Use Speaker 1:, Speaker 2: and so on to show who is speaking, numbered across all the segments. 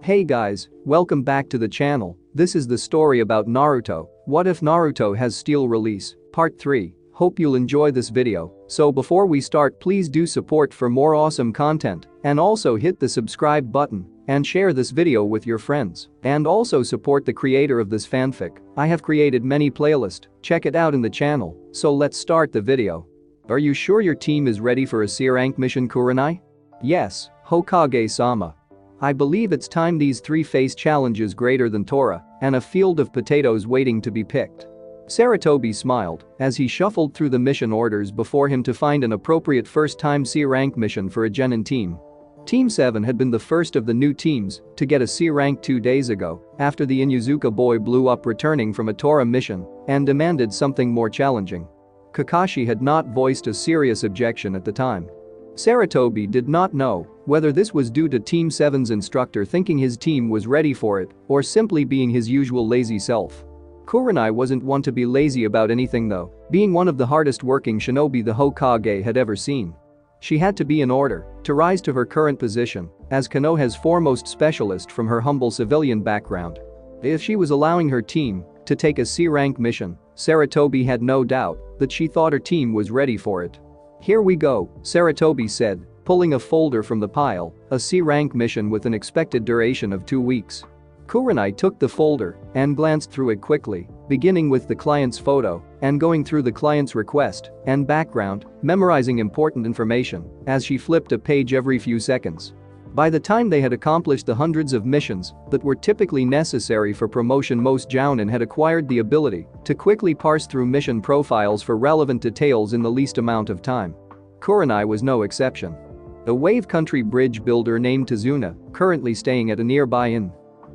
Speaker 1: Hey guys, welcome back to the channel. This is the story about Naruto. What if Naruto has steel release? Part 3. Hope you'll enjoy this video. So before we start, please do support for more awesome content and also hit the subscribe button and share this video with your friends. And also support the creator of this fanfic. I have created many playlists, check it out in the channel. So let's start the video. Are you sure your team is ready for a C rank mission, Kurenai? Yes, Hokage-sama. I believe it's time. These three face challenges greater than Tora and a field of potatoes waiting to be picked. Sarutobi smiled as he shuffled through the mission orders before him to find an appropriate first-time C rank mission for a Genin team. Team 7 had been the first of the new teams to get a C rank 2 days ago after the Inuzuka boy blew up returning from a Tora mission and demanded something more challenging. Kakashi had not voiced a serious objection at the time. Sarutobi did not know whether this was due to Team 7's instructor thinking his team was ready for it or simply being his usual lazy self. Kurenai wasn't one to be lazy about anything though, being one of the hardest working shinobi the Hokage had ever seen. She had to be in order to rise to her current position as Konoha's foremost specialist from her humble civilian background. If she was allowing her team to take a C rank mission, Sarutobi had no doubt that she thought her team was ready for it. Here we go, Sarutobi said, pulling a folder from the pile, a C rank mission with an expected duration of 2 weeks. Kurenai took the folder and glanced through it quickly, beginning with the client's photo and going through the client's request and background, memorizing important information as she flipped a page every few seconds. By the time they had accomplished the hundreds of missions that were typically necessary for promotion, most jounin had acquired the ability to quickly parse through mission profiles for relevant details in the least amount of time. Kurenai was no exception. A wave country bridge builder named Tazuna, currently staying at a nearby inn.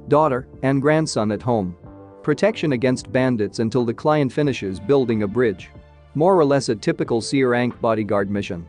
Speaker 1: Daughter and grandson at home. Protection against bandits until the client finishes building a bridge. More or less a typical C rank bodyguard mission.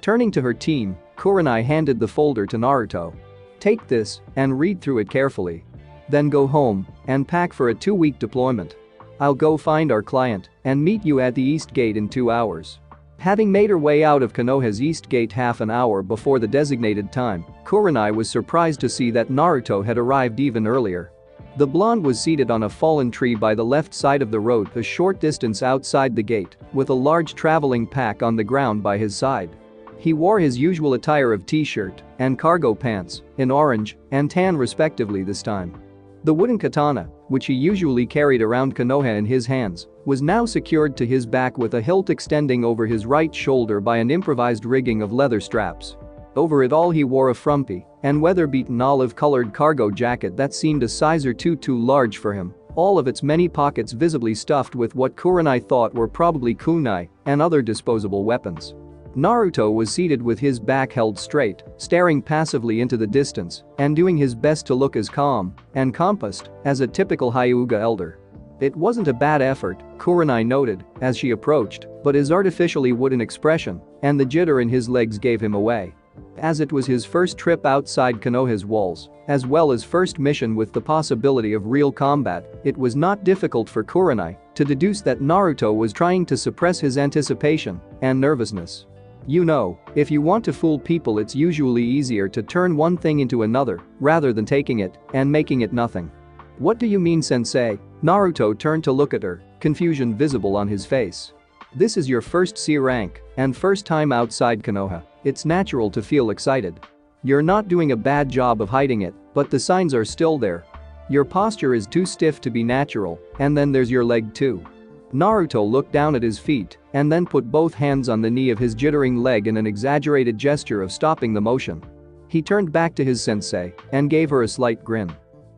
Speaker 1: Turning to her team, Kurenai handed the folder to Naruto. Take this and read through it carefully. Then go home and pack for a 2-week deployment. I'll go find our client and meet you at the East Gate in 2 hours. Having made her way out of Konoha's East Gate half an hour before the designated time, Kurenai was surprised to see that Naruto had arrived even earlier. The blonde was seated on a fallen tree by the left side of the road a short distance outside the gate, with a large traveling pack on the ground by his side. He wore his usual attire of t-shirt and cargo pants, in orange and tan respectively this time. The wooden katana, which he usually carried around Konoha in his hands, was now secured to his back with a hilt extending over his right shoulder by an improvised rigging of leather straps. Over it all he wore a frumpy and weather-beaten olive-colored cargo jacket that seemed a size or two too large for him, all of its many pockets visibly stuffed with what Kurenai thought were probably kunai and other disposable weapons. Naruto was seated with his back held straight, staring passively into the distance and doing his best to look as calm and composed as a typical Hyuga elder. It wasn't a bad effort, Kurenai noted as she approached, but his artificially wooden expression and the jitter in his legs gave him away. As it was his first trip outside Konoha's walls, as well as first mission with the possibility of real combat, it was not difficult for Kurenai to deduce that Naruto was trying to suppress his anticipation and nervousness. You know, if you want to fool people, it's usually easier to turn one thing into another rather than taking it and making it nothing. What do you mean, sensei? Naruto turned to look at her, confusion visible on his face. This is your first C rank and first time outside Konoha. It's natural to feel excited. You're not doing a bad job of hiding it, but the signs are still there. Your posture is too stiff to be natural, and then there's your leg too. Naruto looked down at his feet and then put both hands on the knee of his jittering leg in an exaggerated gesture of stopping the motion. He turned back to his sensei and gave her a slight grin.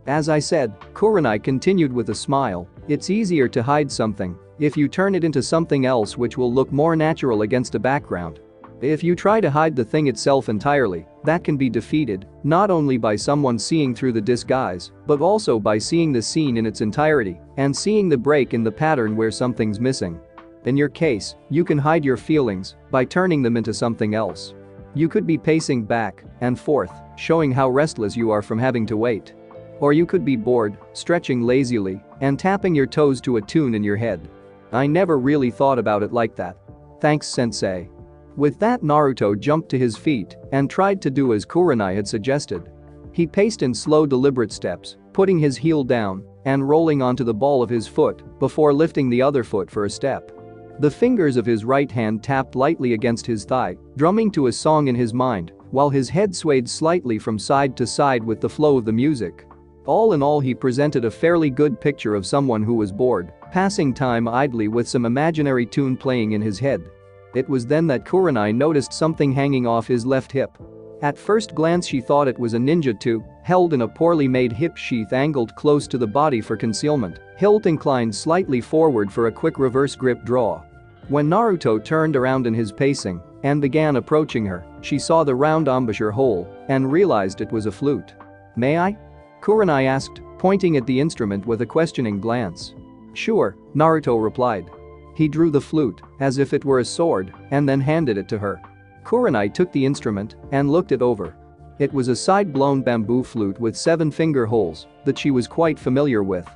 Speaker 1: As I said, Kurenai continued with a smile, it's easier to hide something if you turn it into something else which will look more natural against a background. If you try to hide the thing itself entirely, that can be defeated, not only by someone seeing through the disguise, but also by seeing the scene in its entirety and seeing the break in the pattern where something's missing. In your case, you can hide your feelings by turning them into something else. You could be pacing back and forth, showing how restless you are from having to wait. Or you could be bored, stretching lazily, and tapping your toes to a tune in your head. I never really thought about it like that. Thanks, sensei. With that, Naruto jumped to his feet and tried to do as Kurenai had suggested. He paced in slow deliberate steps, putting his heel down and rolling onto the ball of his foot before lifting the other foot for a step. The fingers of his right hand tapped lightly against his thigh, drumming to a song in his mind, while his head swayed slightly from side to side with the flow of the music. All in all, he presented a fairly good picture of someone who was bored, passing time idly with some imaginary tune playing in his head. It was then that Kurenai noticed something hanging off his left hip. At first glance she thought it was a ninja too, held in a poorly made hip sheath angled close to the body for concealment, hilt inclined slightly forward for a quick reverse grip draw. When Naruto turned around in his pacing and began approaching her, she saw the round embouchure hole and realized it was a flute. "May I?" Kurenai asked, pointing at the instrument with a questioning glance. "Sure," Naruto replied. He drew the flute as if it were a sword and then handed it to her. Kurenai took the instrument and looked it over. It was a side-blown bamboo flute with 7 finger holes that she was quite familiar with.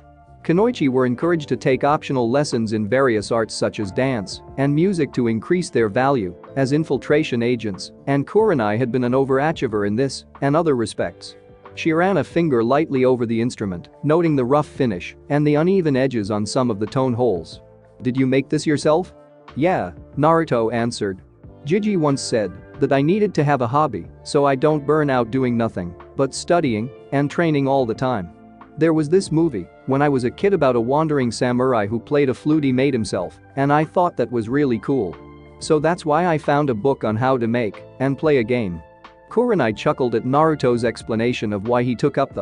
Speaker 1: Kunoichi were encouraged to take optional lessons in various arts such as dance and music to increase their value as infiltration agents, and Kurenai had been an overachiever in this and other respects. She ran a finger lightly over the instrument, noting the rough finish and the uneven edges on some of the tone holes. "Did you make this yourself?" "Yeah," Naruto answered. "Gigi once said that I needed to have a hobby so I don't burn out doing nothing but studying and training all the time. There was this movie when I was a kid about a wandering samurai who played a flute he made himself, and I thought that was really cool. So that's why I found a book on how to make and play a game." Kurenai chuckled at Naruto's explanation of why he took up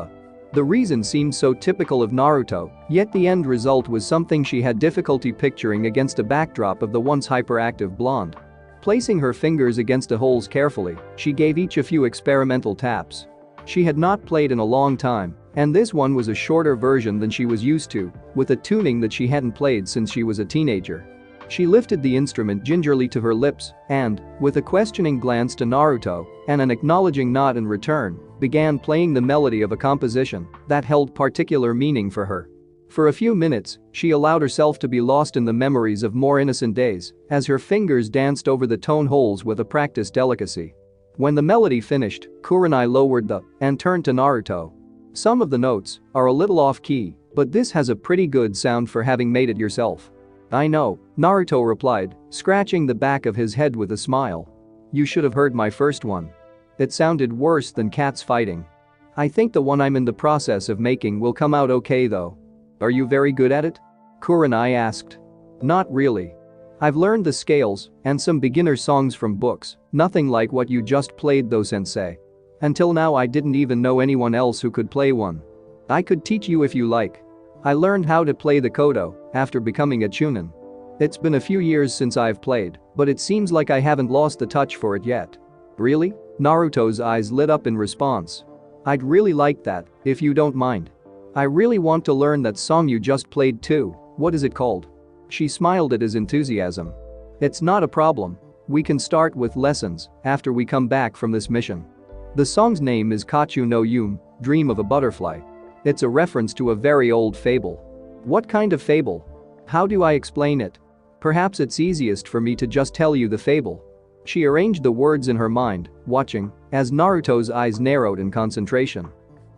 Speaker 1: the reason seemed so typical of Naruto, yet the end result was something she had difficulty picturing against a backdrop of the once hyperactive blonde. Placing her fingers against the holes carefully, she gave each a few experimental taps. She had not played in a long time, and this one was a shorter version than she was used to, with a tuning that she hadn't played since she was a teenager. She lifted the instrument gingerly to her lips and, with a questioning glance to Naruto and an acknowledging nod in return, began playing the melody of a composition that held particular meaning for her. For a few minutes, she allowed herself to be lost in the memories of more innocent days as her fingers danced over the tone holes with a practiced delicacy. When the melody finished, Kurenai lowered and turned to Naruto. "Some of the notes are a little off-key, but this has a pretty good sound for having made it yourself." "I know," Naruto replied, scratching the back of his head with a smile. "You should have heard my first one. It sounded worse than cats fighting. I think the one I'm in the process of making will come out okay though." "Are you very good at it?" Kurenai asked. "Not really. I've learned the scales and some beginner songs from books, nothing like what you just played though, sensei. Until now I didn't even know anyone else who could play one. I could teach you if you like. I learned how to play the koto after becoming a chunin. It's been a few years since I've played, but it seems like I haven't lost the touch for it yet." "Really?" Naruto's eyes lit up in response. "I'd really like that, if you don't mind. I really want to learn that song you just played too. What is it called?" She smiled at his enthusiasm. "It's not a problem. We can start with lessons after we come back from this mission. The song's name is Kachu no Yume, Dream of a Butterfly. It's a reference to a very old fable." "What kind of fable? How do I explain it? Perhaps it's easiest for me to just tell you the fable." She arranged the words in her mind, watching as Naruto's eyes narrowed in concentration.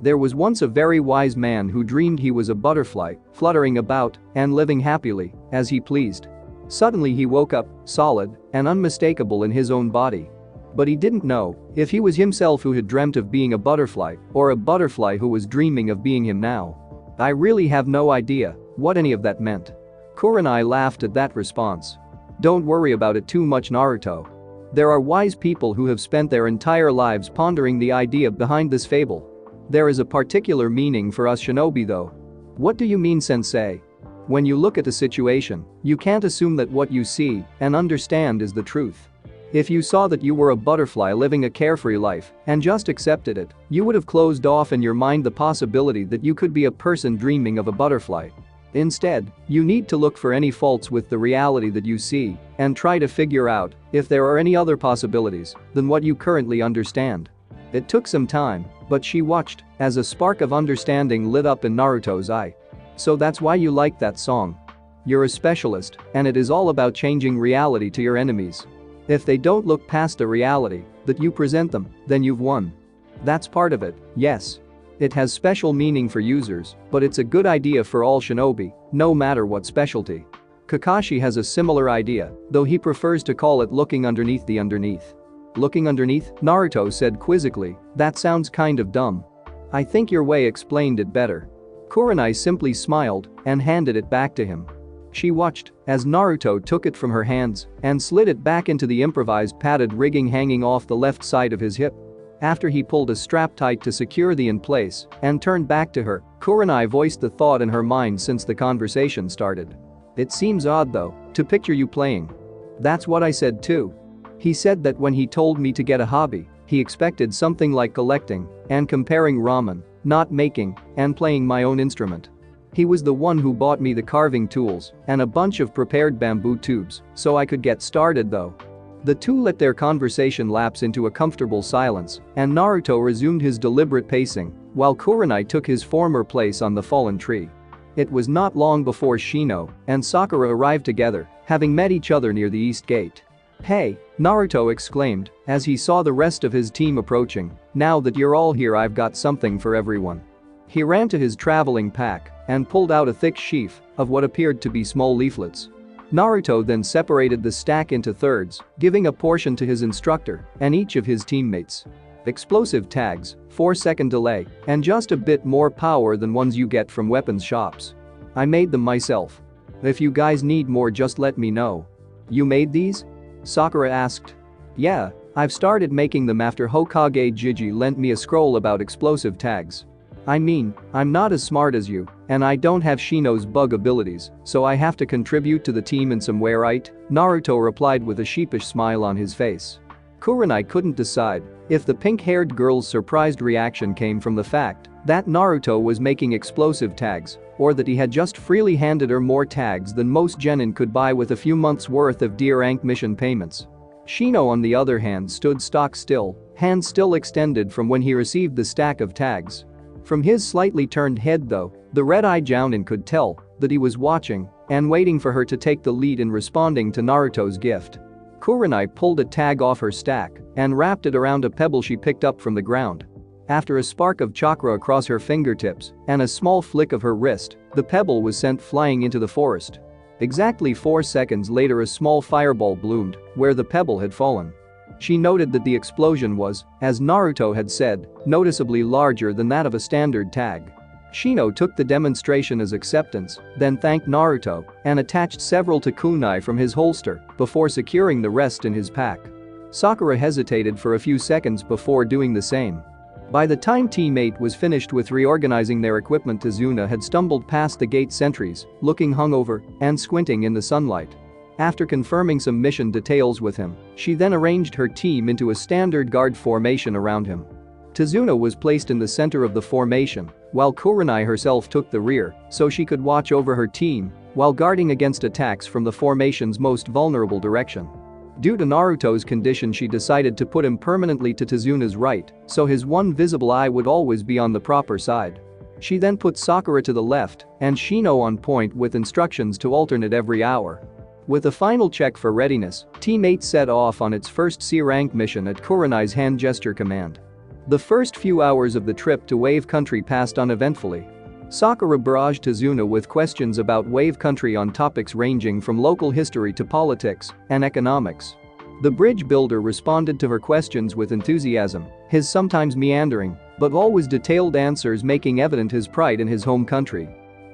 Speaker 1: "There was once a very wise man who dreamed he was a butterfly, fluttering about and living happily as he pleased. Suddenly he woke up, solid and unmistakable in his own body. But he didn't know if he was himself who had dreamt of being a butterfly or a butterfly who was dreaming of being him now. I really have no idea what any of that meant." Kurenai laughed at that response. "Don't worry about it too much, Naruto. There are wise people who have spent their entire lives pondering the idea behind this fable. There is a particular meaning for us shinobi though." "What do you mean, sensei?" "When you look at a situation, you can't assume that what you see and understand is the truth. If you saw that you were a butterfly living a carefree life and just accepted it, you would have closed off in your mind the possibility that you could be a person dreaming of a butterfly. Instead, you need to look for any faults with the reality that you see and try to figure out if there are any other possibilities than what you currently understand." It took some time, but she watched as a spark of understanding lit up in Naruto's eye. "So that's why you like that song. You're a specialist, and it is all about changing reality to your enemies. If they don't look past the reality that you present them, then you've won." That's part of it, yes. It has special meaning for users, but it's a good idea for all shinobi, no matter what specialty. Kakashi has a similar idea, though he prefers to call it looking underneath the underneath. Looking underneath? Naruto said quizzically, that sounds kind of dumb. I think your way explained it better. Kurenai simply smiled and handed it back to him. She watched as Naruto took it from her hands and slid it back into the improvised padded rigging hanging off the left side of his hip. After he pulled a strap tight to secure the in place and turned back to her, Kurenai voiced the thought in her mind since the conversation started. It seems odd though, to picture you playing. That's what I said too. He said that when he told me to get a hobby, he expected something like collecting and comparing ramen, not making and playing my own instrument. He was the one who bought me the carving tools and a bunch of prepared bamboo tubes so I could get started though. The two let their conversation lapse into a comfortable silence and Naruto resumed his deliberate pacing while Kurenai took his former place on the fallen tree. It was not long before Shino and Sakura arrived together, having met each other near the east gate. Hey, Naruto exclaimed as he saw the rest of his team approaching, now that you're all here I've got something for everyone. He ran to his traveling pack and pulled out a thick sheaf of what appeared to be small leaflets. Naruto then separated the stack into thirds, giving a portion to his instructor and each of his teammates. Explosive tags, 4-second delay, and just a bit more power than ones you get from weapons shops. I made them myself. If you guys need more just let me know. You made these? Sakura asked. Yeah, I've started making them after Hokage Jiji lent me a scroll about explosive tags. I mean, I'm not as smart as you, and I don't have Shino's bug abilities, so I have to contribute to the team in some way, right? Naruto replied with a sheepish smile on his face. Kurenai couldn't decide if the pink-haired girl's surprised reaction came from the fact that Naruto was making explosive tags or that he had just freely handed her more tags than most genin could buy with a few months' worth of D-rank mission payments. Shino on the other hand stood stock still, hands still extended from when he received the stack of tags. From his slightly turned head though, the red-eyed Jounin could tell that he was watching and waiting for her to take the lead in responding to Naruto's gift. Kurenai pulled a tag off her stack and wrapped it around a pebble she picked up from the ground. After a spark of chakra across her fingertips and a small flick of her wrist, the pebble was sent flying into the forest. Exactly 4 seconds later a small fireball bloomed where the pebble had fallen. She noted that the explosion was, as Naruto had said, noticeably larger than that of a standard tag. Shino took the demonstration as acceptance, then thanked Naruto and attached several to kunai from his holster before securing the rest in his pack. Sakura hesitated for a few seconds before doing the same. By the time Team 8 was finished with reorganizing their equipment, Tazuna had stumbled past the gate sentries, looking hungover and squinting in the sunlight. After confirming some mission details with him, she then arranged her team into a standard guard formation around him. Tazuna was placed in the center of the formation, while Kurenai herself took the rear so she could watch over her team while guarding against attacks from the formation's most vulnerable direction. Due to Naruto's condition, she decided to put him permanently to Tazuna's right so his one visible eye would always be on the proper side. She then put Sakura to the left and Shino on point with instructions to alternate every hour. With a final check for readiness, Team 8 set off on its first C-rank mission at Kurenai's hand gesture command. The first few hours of the trip to Wave Country passed uneventfully. Sakura barraged Tazuna with questions about Wave Country on topics ranging from local history to politics and economics. The bridge builder responded to her questions with enthusiasm, his sometimes meandering but always detailed answers making evident his pride in his home country.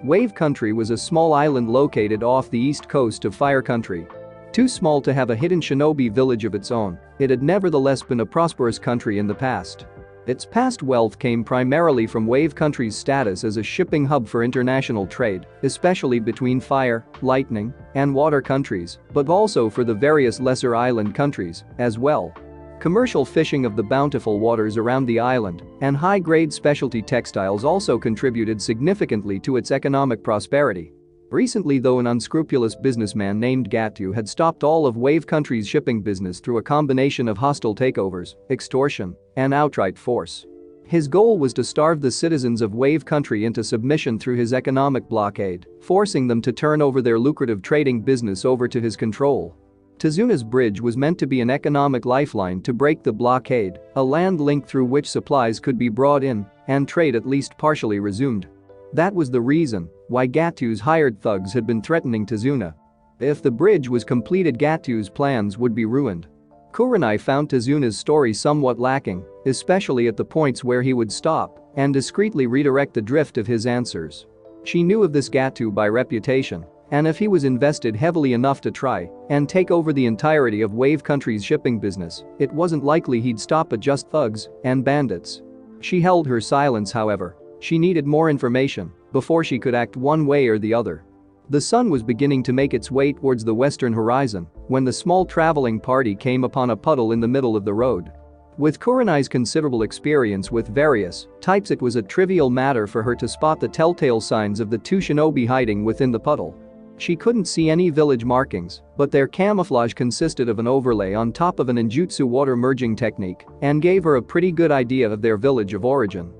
Speaker 1: Wave Country was a small island located off the east coast of Fire Country. Too small to have a hidden shinobi village of its own, it had nevertheless been a prosperous country in the past. Its past wealth came primarily from Wave Country's status as a shipping hub for international trade, especially between fire, lightning, and water countries, but also for the various lesser island countries as well. Commercial fishing of the bountiful waters around the island and high-grade specialty textiles also contributed significantly to its economic prosperity. Recently though, an unscrupulous businessman named Gatu had stopped all of Wave Country's shipping business through a combination of hostile takeovers, extortion, and outright force. His goal was to starve the citizens of Wave Country into submission through his economic blockade, forcing them to turn over their lucrative trading business over to his control. Tizuna's bridge was meant to be an economic lifeline to break the blockade, a land link through which supplies could be brought in and trade at least partially resumed. That was the reason why Gatu's hired thugs had been threatening Tizuna. If the bridge was completed, Gatu's plans would be ruined. Kurenai found Tizuna's story somewhat lacking, especially at the points where he would stop and discreetly redirect the drift of his answers. She knew of this Gatu by reputation, and if he was invested heavily enough to try and take over the entirety of Wave Country's shipping business, it wasn't likely he'd stop at just thugs and bandits. She held her silence, however. She needed more information before she could act one way or the other. The sun was beginning to make its way towards the western horizon when the small traveling party came upon a puddle in the middle of the road. With Kurenai's considerable experience with various types, it was a trivial matter for her to spot the telltale signs of the two shinobi hiding within the puddle. She couldn't see any village markings, but their camouflage consisted of an overlay on top of an ninjutsu water merging technique and gave her a pretty good idea of their village of origin.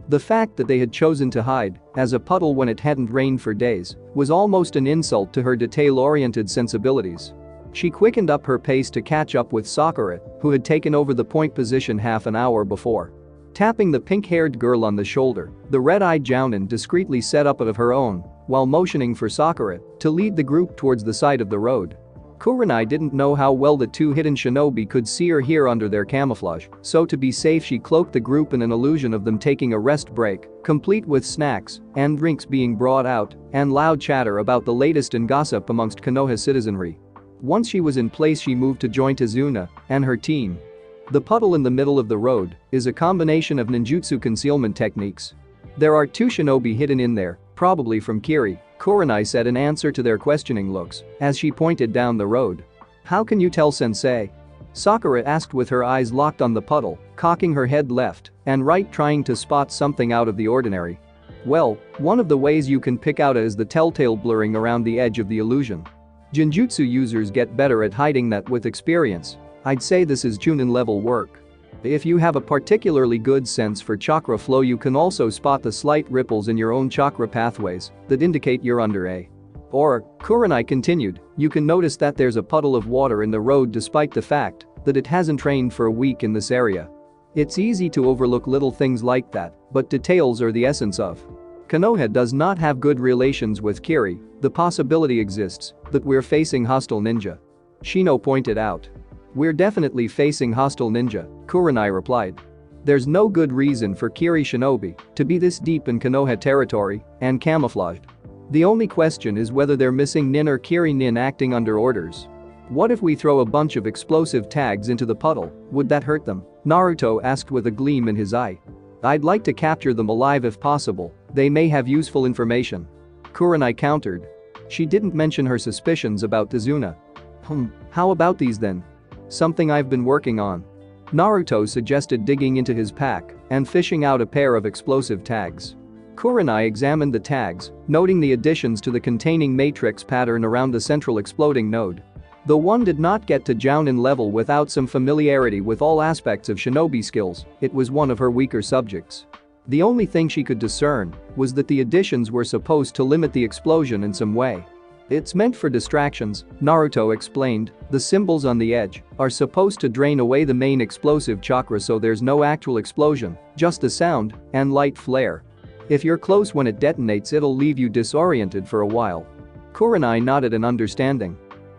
Speaker 1: The fact that they had chosen to hide as a puddle when it hadn't rained for days was almost an insult to her detail-oriented sensibilities. She quickened up her pace to catch up with Sakura, who had taken over the point position half an hour before. Tapping the pink-haired girl on the shoulder, the red-eyed Jounin discreetly set up of her own while motioning for Sakura to lead the group towards the side of the road. Kurenai didn't know how well the two hidden shinobi could see or hear under their camouflage, so to be safe she cloaked the group in an illusion of them taking a rest break, complete with snacks and drinks being brought out and loud chatter about the latest in gossip amongst Konoha citizenry. Once she was in place, she moved to join Tizuna and her team. The puddle in the middle of the road is a combination of ninjutsu concealment techniques. There are two shinobi hidden in there, probably from Kiri, Kurenai said in answer to their questioning looks as she pointed down the road. How can you tell, sensei? Sakura asked with her eyes locked on the puddle, cocking her head left and right, trying to spot something out of the ordinary. Well, one of the ways you can pick out is the telltale blurring around the edge of the illusion. Genjutsu users get better at hiding that with experience. I'd say this is Chunin level work. If you have a particularly good sense for chakra flow, you can also spot the slight ripples in your own chakra pathways that indicate you're under a. Or, Kurenai continued, you can notice that there's a puddle of water in the road despite the fact that it hasn't rained for a week in this area. It's easy to overlook little things like that, but details are the essence of. Konoha does not have good relations with Kiri. The possibility exists that we're facing hostile ninja. Shino pointed out. We're definitely facing hostile ninja, Kurenai replied. There's no good reason for Kiri shinobi to be this deep in Konoha territory and camouflaged. The only question is whether they're missing nin or Kiri nin acting under orders. What if we throw a bunch of explosive tags into the puddle, would that hurt them? Naruto asked with a gleam in his eye. I'd like to capture them alive if possible, they may have useful information. Kurenai countered. She didn't mention her suspicions about Tizuna. How about these then? Something I've been working on. Naruto suggested digging into his pack and fishing out a pair of explosive tags. Kurenai examined the tags, noting the additions to the containing matrix pattern around the central exploding node. Though one did not get to Jounin level without some familiarity with all aspects of shinobi skills, it was one of her weaker subjects. The only thing she could discern was that the additions were supposed to limit the explosion in some way. It's meant for distractions, Naruto explained. The symbols on the edge are supposed to drain away the main explosive chakra so there's no actual explosion, just the sound and light flare. If you're close when it detonates, it'll leave you disoriented for a while. Kurenai nodded in understanding.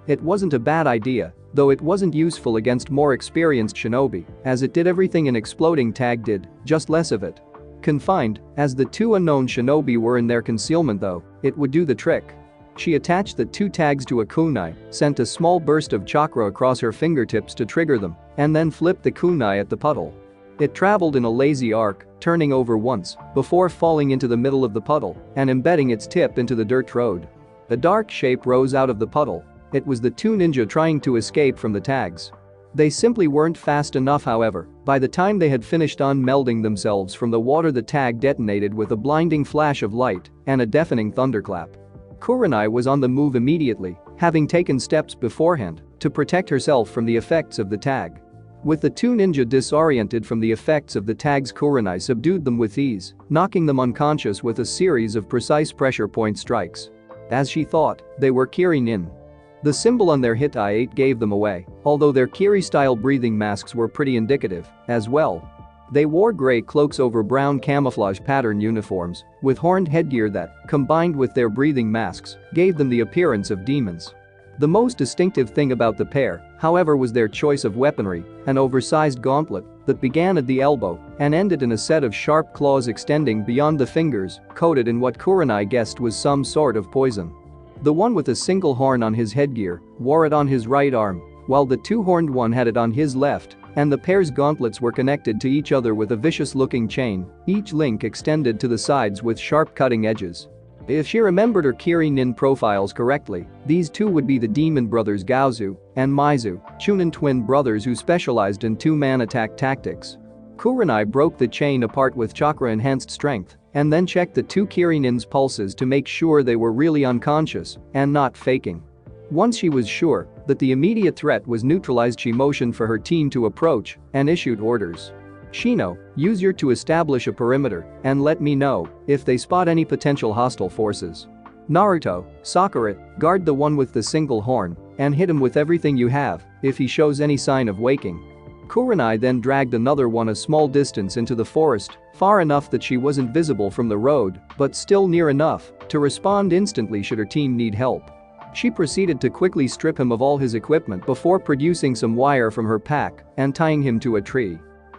Speaker 1: It wasn't a bad idea, though it wasn't useful against more experienced shinobi, as it did everything an exploding tag did, just less of it. Confined, as the two unknown shinobi were in their concealment though, it would do the trick. She attached the two tags to a kunai, sent a small burst of chakra across her fingertips to trigger them, and then flipped the kunai at the puddle. It traveled in a lazy arc, turning over once, before falling into the middle of the puddle and embedding its tip into the dirt road. A dark shape rose out of the puddle. It was the two ninja trying to escape from the tags. They simply weren't fast enough, however. By the time they had finished unmelding themselves from the water, the tag detonated with a blinding flash of light and a deafening thunderclap. Kurenai was on the move immediately, having taken steps beforehand to protect herself from the effects of the tag. With the two ninja disoriented from the effects of the tags, Kurenai subdued them with ease, knocking them unconscious with a series of precise pressure point strikes. As she thought, they were Kiri nin. The symbol on their Hittite gave them away, although their Kiri-style breathing masks were pretty indicative as well. They wore gray cloaks over brown camouflage pattern uniforms, with horned headgear that, combined with their breathing masks, gave them the appearance of demons. The most distinctive thing about the pair, however, was their choice of weaponry, an oversized gauntlet that began at the elbow and ended in a set of sharp claws extending beyond the fingers, coated in what Kurenai guessed was some sort of poison. The one with a single horn on his headgear wore it on his right arm, while the two-horned one had it on his left, and the pair's gauntlets were connected to each other with a vicious-looking chain, each link extended to the sides with sharp cutting edges. If she remembered her Kiri-nin profiles correctly, these two would be the demon brothers Gaozu and Maizu, Chunin twin brothers who specialized in two-man attack tactics. Kurenai broke the chain apart with chakra-enhanced strength and then checked the two Kiri-nin's pulses to make sure they were really unconscious and not faking. Once she was sure that the immediate threat was neutralized, she motioned for her team to approach and issued orders. Shino, use your to establish a perimeter and let me know if they spot any potential hostile forces. Naruto, Sakura, guard the one with the single horn and hit him with everything you have if he shows any sign of waking. Kurenai then dragged another one a small distance into the forest, far enough that she wasn't visible from the road, but still near enough to respond instantly should her team need help. She proceeded to quickly strip him of all his equipment before producing some wire from her pack and tying him to a tree.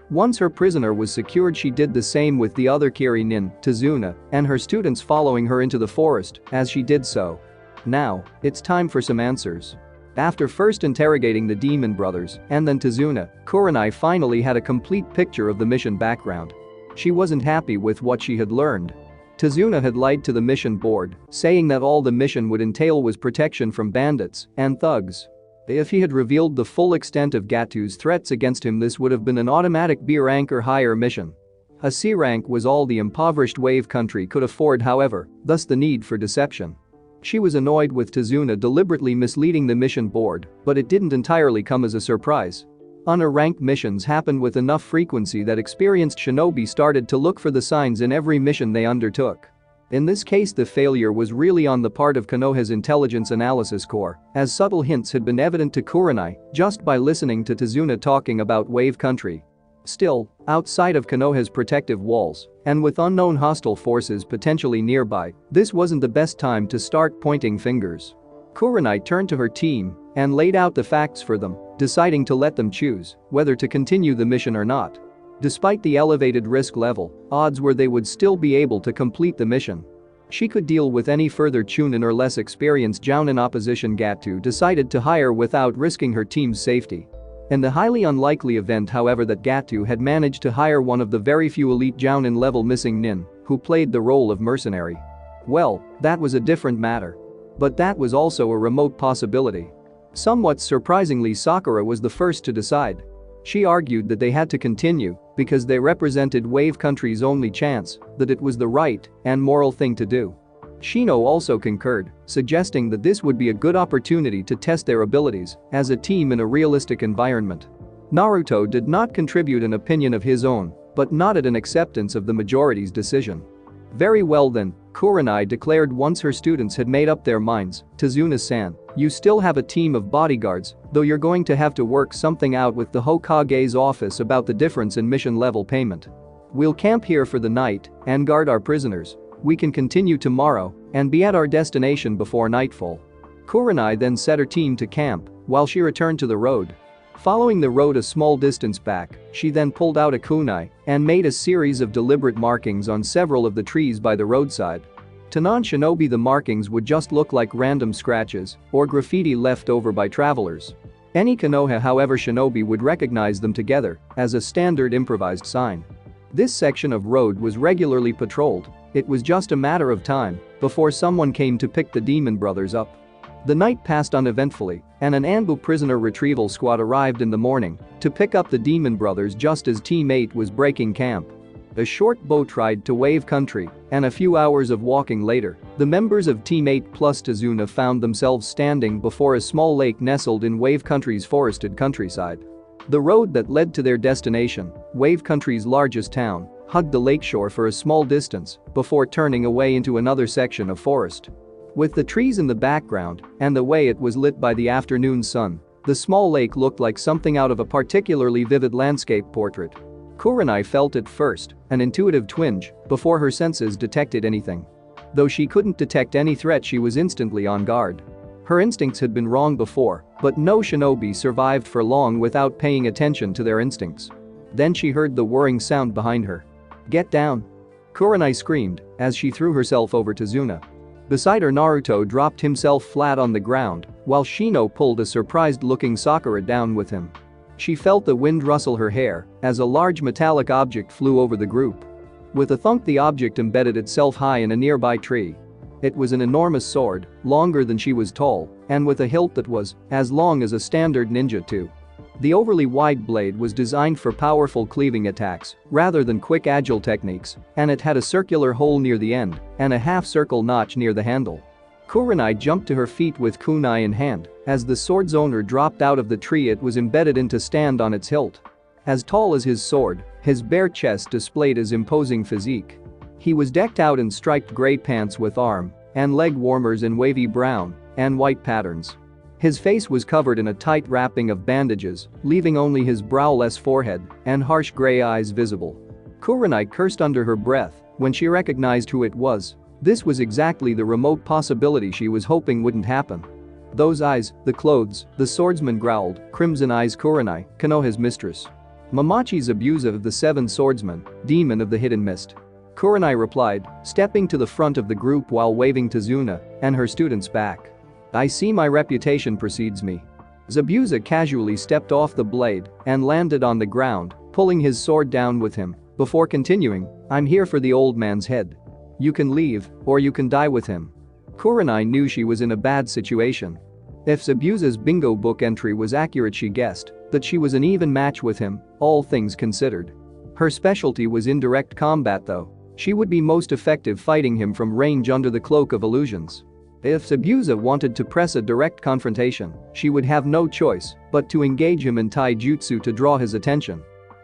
Speaker 1: Once her prisoner was secured, she did the same with the other Kiri-nin, Tazuna, and her students following her into the forest as she did so. Now, it's time for some answers. After first interrogating the demon brothers and then Tazuna, Kurenai finally had a complete picture of the mission background. She wasn't happy with what she had learned. Tazuna had lied to the mission board, saying that all the mission would entail was protection from bandits and thugs. If he had revealed the full extent of Gatu's threats against him, this would have been an automatic B rank or higher mission. A C rank was all the impoverished wave country could afford, however, thus the need for deception. She was annoyed with Tazuna deliberately misleading the mission board, but it didn't entirely come as a surprise. Unranked missions happened with enough frequency that experienced shinobi started to look for the signs in every mission they undertook. In this case, the failure was really on the part of Konoha's intelligence analysis core, as subtle hints had been evident to Kurenai just by listening to Tazuna talking about wave country. Still, outside of Konoha's protective walls, and with unknown hostile forces potentially nearby, this wasn't the best time to start pointing fingers. Kurenai turned to her team and laid out the facts for them, deciding to let them choose whether to continue the mission or not. Despite the elevated risk level, odds were they would still be able to complete the mission. She could deal with any further Chunin or less experienced Jounin opposition. Gatu decided to hire without risking her team's safety. In the highly unlikely event, however, that Gatu had managed to hire one of the very few elite Jounin level missing nin who played the role of mercenary. Well, that was a different matter. But that was also a remote possibility. Somewhat surprisingly, Sakura was the first to decide. She argued that they had to continue because they represented wave country's only chance, that it was the right and moral thing to do. Shino also concurred, suggesting that this would be a good opportunity to test their abilities as a team in a realistic environment. Naruto did not contribute an opinion of his own, but nodded an acceptance of the majority's decision. Very well then, Kurenai declared once her students had made up their minds, Tazuna-san, you still have a team of bodyguards, though you're going to have to work something out with the Hokage's office about the difference in mission level payment. We'll camp here for the night and guard our prisoners. We can continue tomorrow and be at our destination before nightfall. Kurenai then set her team to camp while she returned to the road. Following the road a small distance back, she then pulled out a kunai and made a series of deliberate markings on several of the trees by the roadside. To non-shinobi, the markings would just look like random scratches or graffiti left over by travelers. Any Konoha, however, shinobi would recognize them together as a standard improvised sign. This section of road was regularly patrolled. It was just a matter of time before someone came to pick the demon brothers up. The night passed uneventfully, and an Anbu prisoner retrieval squad arrived in the morning to pick up the demon brothers just as Team 8 was breaking camp. A short boat ride to Wave Country and a few hours of walking later, the members of Team 8 plus Tazuna found themselves standing before a small lake nestled in Wave Country's forested countryside. The road that led to their destination, Wave Country's largest town, hugged the lakeshore for a small distance before turning away into another section of forest. With the trees in the background and the way it was lit by the afternoon sun, the small lake looked like something out of a particularly vivid landscape portrait. Kurenai felt at first an intuitive twinge before her senses detected anything. Though she couldn't detect any threat, she was instantly on guard. Her instincts had been wrong before, but no shinobi survived for long without paying attention to their instincts. Then she heard the whirring sound behind her. "Get down!" Kurenai screamed as she threw herself over to Zuna. Beside her, Naruto dropped himself flat on the ground, while Shino pulled a surprised-looking Sakura down with him. She felt the wind rustle her hair as a large metallic object flew over the group. With a thunk, the object embedded itself high in a nearby tree. It was an enormous sword, longer than she was tall, and with a hilt that was as long as a standard ninja too. The overly wide blade was designed for powerful cleaving attacks rather than quick agile techniques, and it had a circular hole near the end and a half-circle notch near the handle. Kurenai jumped to her feet with kunai in hand. As the sword's owner dropped out of the tree, it was embedded in to stand on its hilt. As tall as his sword, his bare chest displayed his imposing physique. He was decked out in striped gray pants with arm and leg warmers in wavy brown and white patterns. His face was covered in a tight wrapping of bandages, leaving only his browless forehead and harsh gray eyes visible. Kurenai cursed under her breath when she recognized who it was. This was exactly the remote possibility she was hoping wouldn't happen. Those eyes, the clothes, the swordsman growled, "Crimson Eyes Kurenai, Konoha's mistress. Mamachi Zetsubou of the Seven Swordsmen, demon of the hidden mist." Kurenai replied, stepping to the front of the group while waving to Zuna and her students back. "I see my reputation precedes me." Zetsubou casually stepped off the blade and landed on the ground, pulling his sword down with him, before continuing, "I'm here for the old man's head. You can leave, or you can die with him." Kurenai knew she was in a bad situation. If Zetsubou's bingo book entry was accurate, she guessed that she was an even match with him, all things considered. Her specialty was indirect combat though. She would be most effective fighting him from range under the cloak of illusions. If Zetsubou wanted to press a direct confrontation, she would have no choice but to engage him in taijutsu to draw his attention.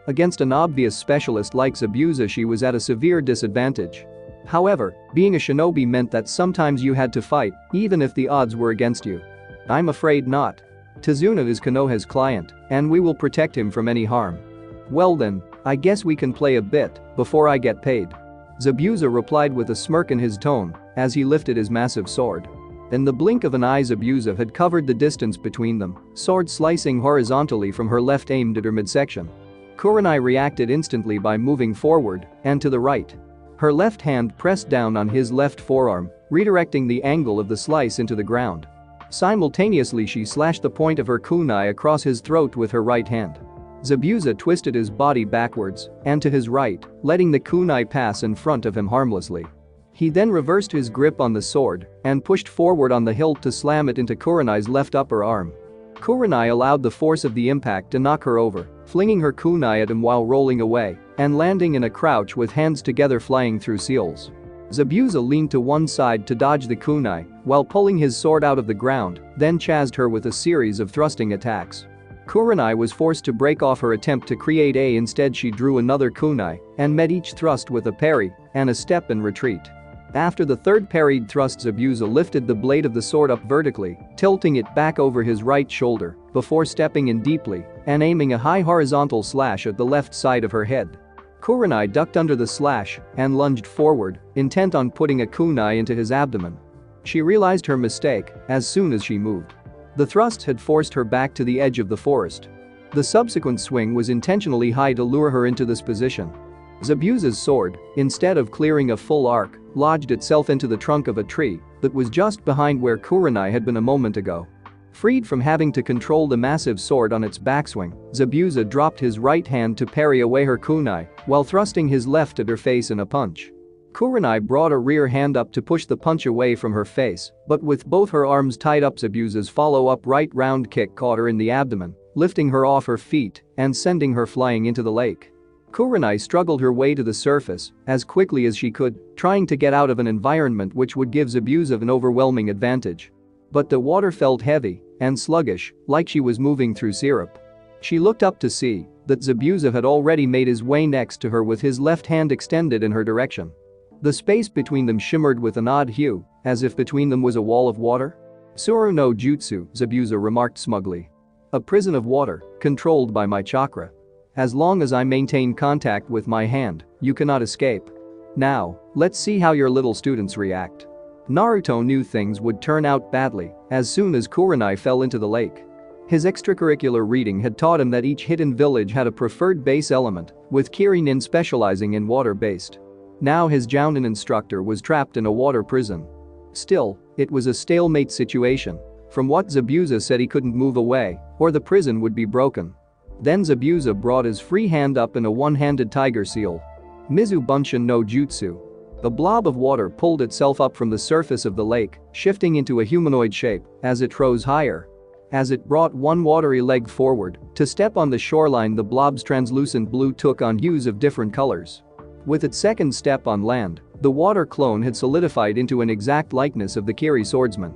Speaker 1: Against an obvious specialist like Zetsubou, she was at a severe disadvantage. However, being a shinobi meant that sometimes you had to fight, even if the odds were against you. "I'm afraid not. Tazuna is Konoha's client, and we will protect him from any harm." "Well then, I guess we can play a bit before I get paid." Zetsubou replied with a smirk in his tone as he lifted his massive sword. In the blink of an eye, Zetsubou had covered the distance between them, sword slicing horizontally from her left aimed at her midsection. Kurenai reacted instantly by moving forward and to the right. Her left hand pressed down on his left forearm, redirecting the angle of the slice into the ground. Simultaneously, she slashed the point of her kunai across his throat with her right hand. Zetsubou twisted his body backwards and to his right, letting the kunai pass in front of him harmlessly. He then reversed his grip on the sword and pushed forward on the hilt to slam it into Kurenai's left upper arm. Kurenai allowed the force of the impact to knock her over, flinging her kunai at him while rolling away and landing in a crouch with hands together flying through seals. Zetsubou leaned to one side to dodge the kunai while pulling his sword out of the ground, then chased her with a series of thrusting attacks. Kurenai was forced to break off her attempt to create a instead she drew another kunai and met each thrust with a parry and a step in retreat. After the third parried thrust, Zetsubou lifted the blade of the sword up vertically, tilting it back over his right shoulder before stepping in deeply and aiming a high horizontal slash at the left side of her head. Kurenai ducked under the slash and lunged forward, intent on putting a kunai into his abdomen. She realized her mistake as soon as she moved. The thrust had forced her back to the edge of the forest. The subsequent swing was intentionally high to lure her into this position. Zetsubou's sword, instead of clearing a full arc, lodged itself into the trunk of a tree that was just behind where Kurenai had been a moment ago. Freed from having to control the massive sword on its backswing, Zetsubou dropped his right hand to parry away her kunai while thrusting his left at her face in a punch. Kurenai brought a rear hand up to push the punch away from her face, but with both her arms tied up, Zetsubou's follow-up right round kick caught her in the abdomen, lifting her off her feet and sending her flying into the lake. Kurenai struggled her way to the surface as quickly as she could, trying to get out of an environment which would give Zetsubou an overwhelming advantage. But the water felt heavy and sluggish, like she was moving through syrup. She looked up to see that Zetsubou had already made his way next to her with his left hand extended in her direction. The space between them shimmered with an odd hue as if between them was a wall of water? Suru no jutsu, Zetsubou remarked smugly. A prison of water, controlled by my chakra. As long as I maintain contact with my hand, you cannot escape. Now, let's see how your little students react. Naruto knew things would turn out badly as soon as Kurenai fell into the lake. His extracurricular reading had taught him that each hidden village had a preferred base element, with Kirinin specializing in water-based. Now his Jounin instructor was trapped in a water prison. Still, it was a stalemate situation. From what Zetsubou said, he couldn't move away, or the prison would be broken. Then Zetsubou brought his free hand up in a one-handed tiger seal. Mizu Bunshin no Jutsu. The blob of water pulled itself up from the surface of the lake, shifting into a humanoid shape as it rose higher. As it brought one watery leg forward to step on the shoreline, the blob's translucent blue took on hues of different colors. With its second step on land, the water clone had solidified into an exact likeness of the Kiri swordsman.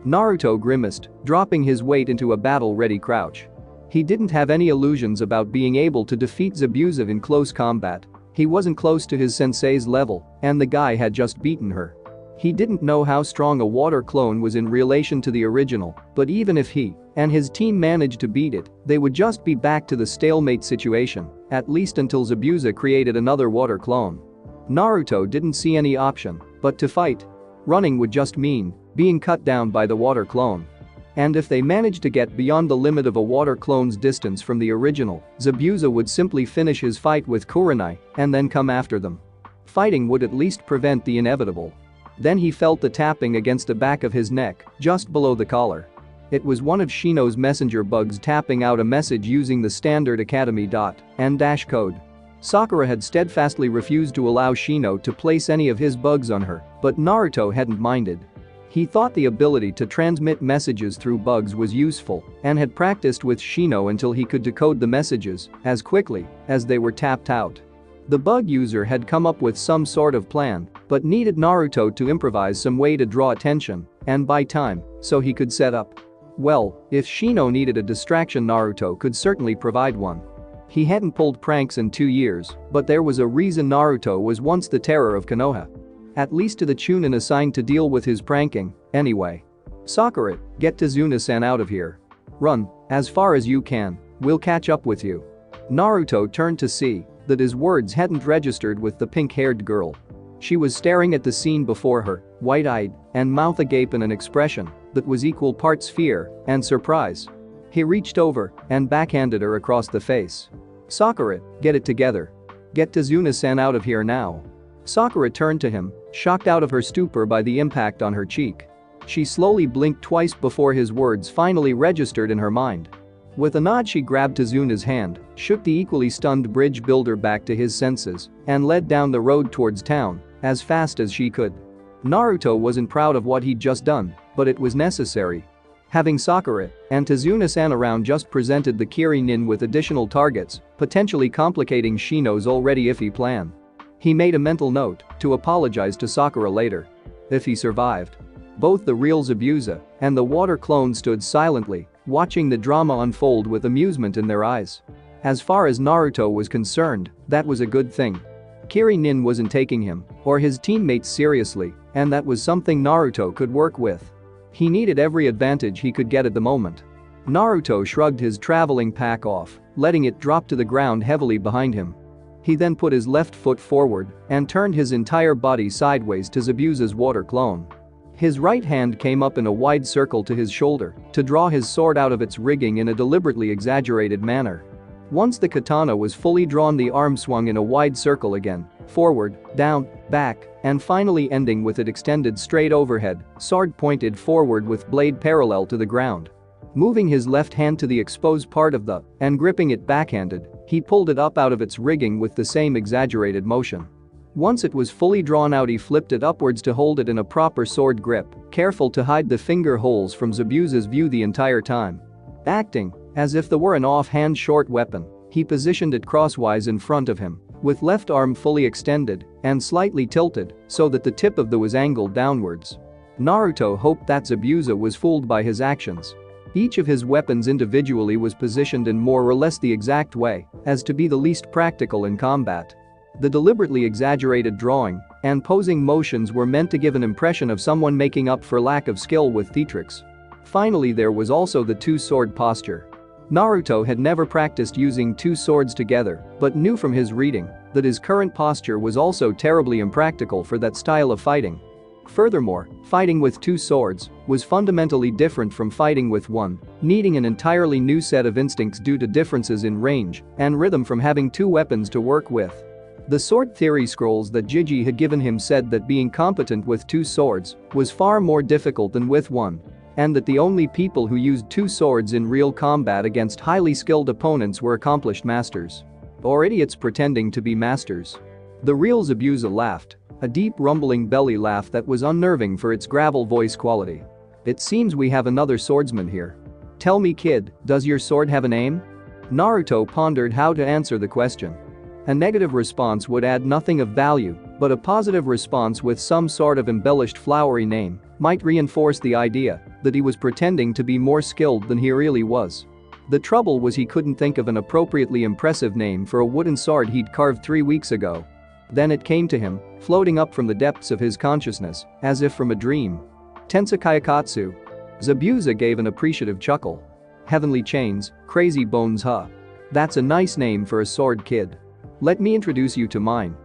Speaker 1: Naruto grimaced, dropping his weight into a battle-ready crouch. He didn't have any illusions about being able to defeat Zetsubou in close combat. He wasn't close to his sensei's level, and the guy had just beaten her. He didn't know how strong a water clone was in relation to the original, but even if he and his team managed to beat it, they would just be back to the stalemate situation, at least until Zetsubou created another water clone. Naruto didn't see any option but to fight. Running would just mean being cut down by the water clone. And if they managed to get beyond the limit of a water clone's distance from the original, Zetsubou would simply finish his fight with Kurenai and then come after them. Fighting would at least prevent the inevitable. Then he felt the tapping against the back of his neck, just below the collar. It was one of Shino's messenger bugs tapping out a message using the standard Academy dot and dash code. Sakura had steadfastly refused to allow Shino to place any of his bugs on her, but Naruto hadn't minded. He thought the ability to transmit messages through bugs was useful and had practiced with Shino until he could decode the messages as quickly as they were tapped out. The bug user had come up with some sort of plan, but needed Naruto to improvise some way to draw attention and buy time so he could set up. Well, if Shino needed a distraction, Naruto could certainly provide one. He hadn't pulled pranks in 2 years, but there was a reason Naruto was once the terror of Konoha. At least to the Chunin assigned to deal with his pranking, anyway. Sakura, get Tazuna-san out of here. Run, as far as you can, we'll catch up with you. Naruto turned to see that his words hadn't registered with the pink-haired girl. She was staring at the scene before her, wide-eyed and mouth agape in an expression that was equal parts fear and surprise. He reached over and backhanded her across the face. Sakura, get it together. Get Tazuna-san out of here now. Sakura turned to him, shocked out of her stupor by the impact on her cheek. She slowly blinked twice before his words finally registered in her mind. With a nod, she grabbed Tazuna's hand, shook the equally stunned bridge builder back to his senses, and led down the road towards town as fast as she could. Naruto wasn't proud of what he'd just done, but it was necessary. Having Sakura and Tazuna-san around just presented the Kirinin with additional targets, potentially complicating Shino's already iffy plan. He made a mental note to apologize to Sakura later. If he survived. Both the real Zetsubou and the water clone stood silently, watching the drama unfold with amusement in their eyes. As far as Naruto was concerned, that was a good thing. Kirinin wasn't taking him or his teammates seriously, and that was something Naruto could work with. He needed every advantage he could get at the moment. Naruto shrugged his traveling pack off, letting it drop to the ground heavily behind him. He then put his left foot forward and turned his entire body sideways to Zetsubou's water clone. His right hand came up in a wide circle to his shoulder to draw his sword out of its rigging in a deliberately exaggerated manner. Once the katana was fully drawn, the arm swung in a wide circle again, forward, down, back, and finally ending with it extended straight overhead, sword pointed forward with blade parallel to the ground. Moving his left hand to the exposed part of the and gripping it backhanded, he pulled it up out of its rigging with the same exaggerated motion. Once it was fully drawn out, he flipped it upwards to hold it in a proper sword grip, careful to hide the finger holes from Zetsubou's view the entire time. Acting as if there were an offhand short weapon, he positioned it crosswise in front of him, with left arm fully extended and slightly tilted so that the tip of the was angled downwards. Naruto hoped that Zetsubou was fooled by his actions. Each of his weapons individually was positioned in more or less the exact way as to be the least practical in combat. The deliberately exaggerated drawing and posing motions were meant to give an impression of someone making up for lack of skill with theatrics. Finally, there was also the two-sword posture. Naruto had never practiced using two swords together, but knew from his reading that his current posture was also terribly impractical for that style of fighting. Furthermore, fighting with two swords was fundamentally different from fighting with one, needing an entirely new set of instincts due to differences in range and rhythm from having two weapons to work with. The sword theory scrolls that Jiji had given him said that being competent with two swords was far more difficult than with one, and that the only people who used two swords in real combat against highly skilled opponents were accomplished masters. Or idiots pretending to be masters. The real Zetsubou laughed, a deep rumbling belly laugh that was unnerving for its gravel voice quality. It seems we have another swordsman here. Tell me, kid, does your sword have a name? Naruto pondered how to answer the question. A negative response would add nothing of value, but a positive response with some sort of embellished flowery name might reinforce the idea that he was pretending to be more skilled than he really was. The trouble was he couldn't think of an appropriately impressive name for a wooden sword he'd carved 3 weeks ago. Then it came to him, floating up from the depths of his consciousness, as if from a dream. Tensukayakatsu. Zetsubou gave an appreciative chuckle. Heavenly chains, crazy bones, huh? That's a nice name for a sword, kid. Let me introduce you to mine.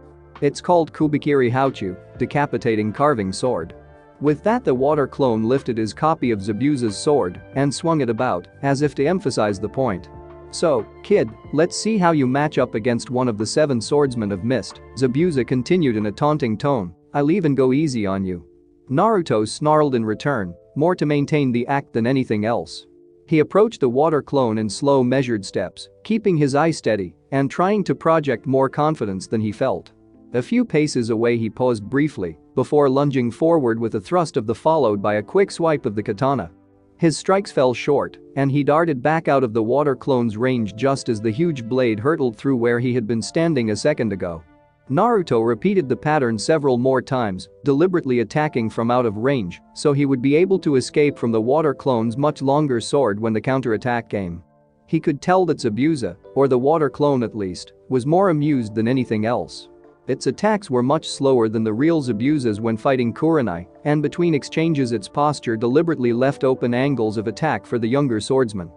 Speaker 1: It's called Kubikiri Hauchu, decapitating carving sword. With that, the water clone lifted his copy of Zetsubou's sword and swung it about, as if to emphasize the point. So, kid, let's see how you match up against one of the 7 swordsmen of Mist, Zetsubou continued in a taunting tone. I'll even go easy on you. Naruto snarled in return, more to maintain the act than anything else. He approached the water clone in slow, measured steps, keeping his eye steady and trying to project more confidence than he felt. A few paces away, he paused briefly before lunging forward with a thrust of the followed by a quick swipe of the katana. His strikes fell short, and he darted back out of the water clone's range just as the huge blade hurtled through where he had been standing a second ago. Naruto repeated the pattern several more times, deliberately attacking from out of range so he would be able to escape from the water clone's much longer sword when the counterattack came. He could tell that Zetsubou, or the water clone at least, was more amused than anything else. Its attacks were much slower than the real Zetsubou's when fighting Kurenai, and between exchanges its posture deliberately left open angles of attack for the younger swordsman.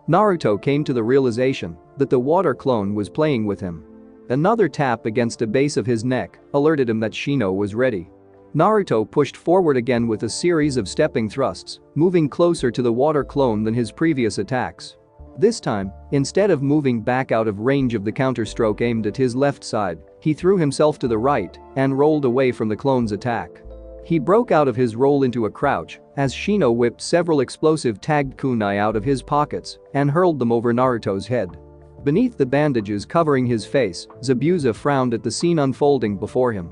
Speaker 1: Naruto came to the realization that the water clone was playing with him. Another tap against the base of his neck alerted him that Shino was ready. Naruto pushed forward again with a series of stepping thrusts, moving closer to the water clone than his previous attacks. This time, instead of moving back out of range of the counterstroke aimed at his left side, he threw himself to the right and rolled away from the clone's attack. He broke out of his roll into a crouch as Shino whipped several explosive tagged kunai out of his pockets and hurled them over Naruto's head. Beneath the bandages covering his face, Zetsubou frowned at the scene unfolding before him.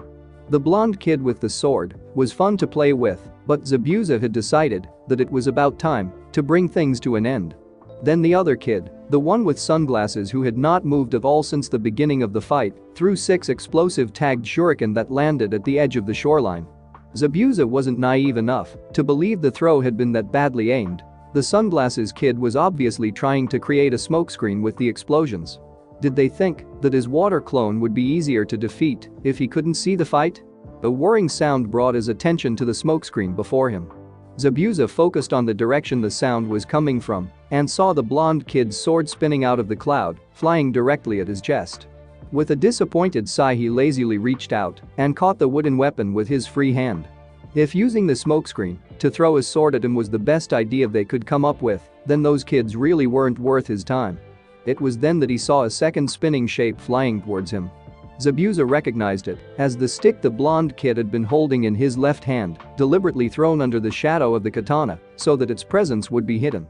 Speaker 1: The blonde kid with the sword was fun to play with, but Zetsubou had decided that it was about time to bring things to an end. Then the other kid, the one with sunglasses who had not moved at all since the beginning of the fight, threw 6 explosive tagged shuriken that landed at the edge of the shoreline. Zetsubou wasn't naive enough to believe the throw had been that badly aimed. The sunglasses kid was obviously trying to create a smokescreen with the explosions. Did they think that his water clone would be easier to defeat if he couldn't see the fight? A whirring sound brought his attention to the smokescreen before him. Zetsubou focused on the direction the sound was coming from and saw the blonde kid's sword spinning out of the cloud, flying directly at his chest. With a disappointed sigh, he lazily reached out and caught the wooden weapon with his free hand. If using the smokescreen to throw his sword at him was the best idea they could come up with, then those kids really weren't worth his time. It was then that he saw a second spinning shape flying towards him. Zetsubou recognized it as the stick the blonde kid had been holding in his left hand, deliberately thrown under the shadow of the katana so that its presence would be hidden.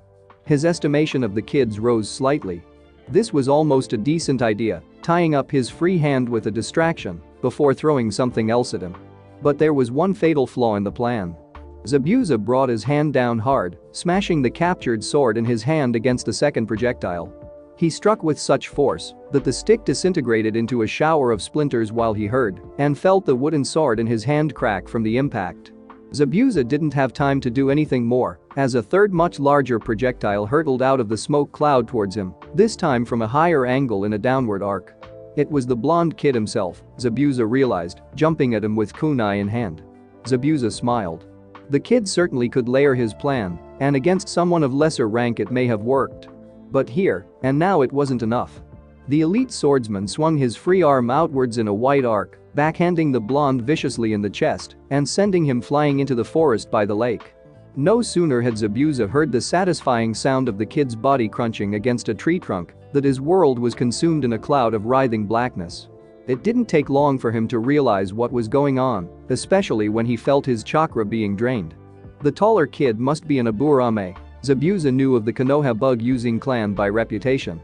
Speaker 1: His estimation of the kids rose slightly. This was almost a decent idea, tying up his free hand with a distraction before throwing something else at him. But there was one fatal flaw in the plan. Zetsubou brought his hand down hard, smashing the captured sword in his hand against the second projectile. He struck with such force that the stick disintegrated into a shower of splinters while he heard and felt the wooden sword in his hand crack from the impact. Zetsubou didn't have time to do anything more as a third much larger projectile hurtled out of the smoke cloud towards him, this time from a higher angle in a downward arc. It was the blonde kid himself, Zetsubou realized, jumping at him with kunai in hand. Zetsubou smiled. The kid certainly could layer his plan, and against someone of lesser rank it may have worked. But here, and now it wasn't enough. The elite swordsman swung his free arm outwards in a wide arc, backhanding the blonde viciously in the chest and sending him flying into the forest by the lake. No sooner had Zetsubou heard the satisfying sound of the kid's body crunching against a tree trunk that his world was consumed in a cloud of writhing blackness. It didn't take long for him to realize what was going on, especially when he felt his chakra being drained. The taller kid must be an Aburame. Zetsubou knew of the Konoha bug-using clan by reputation.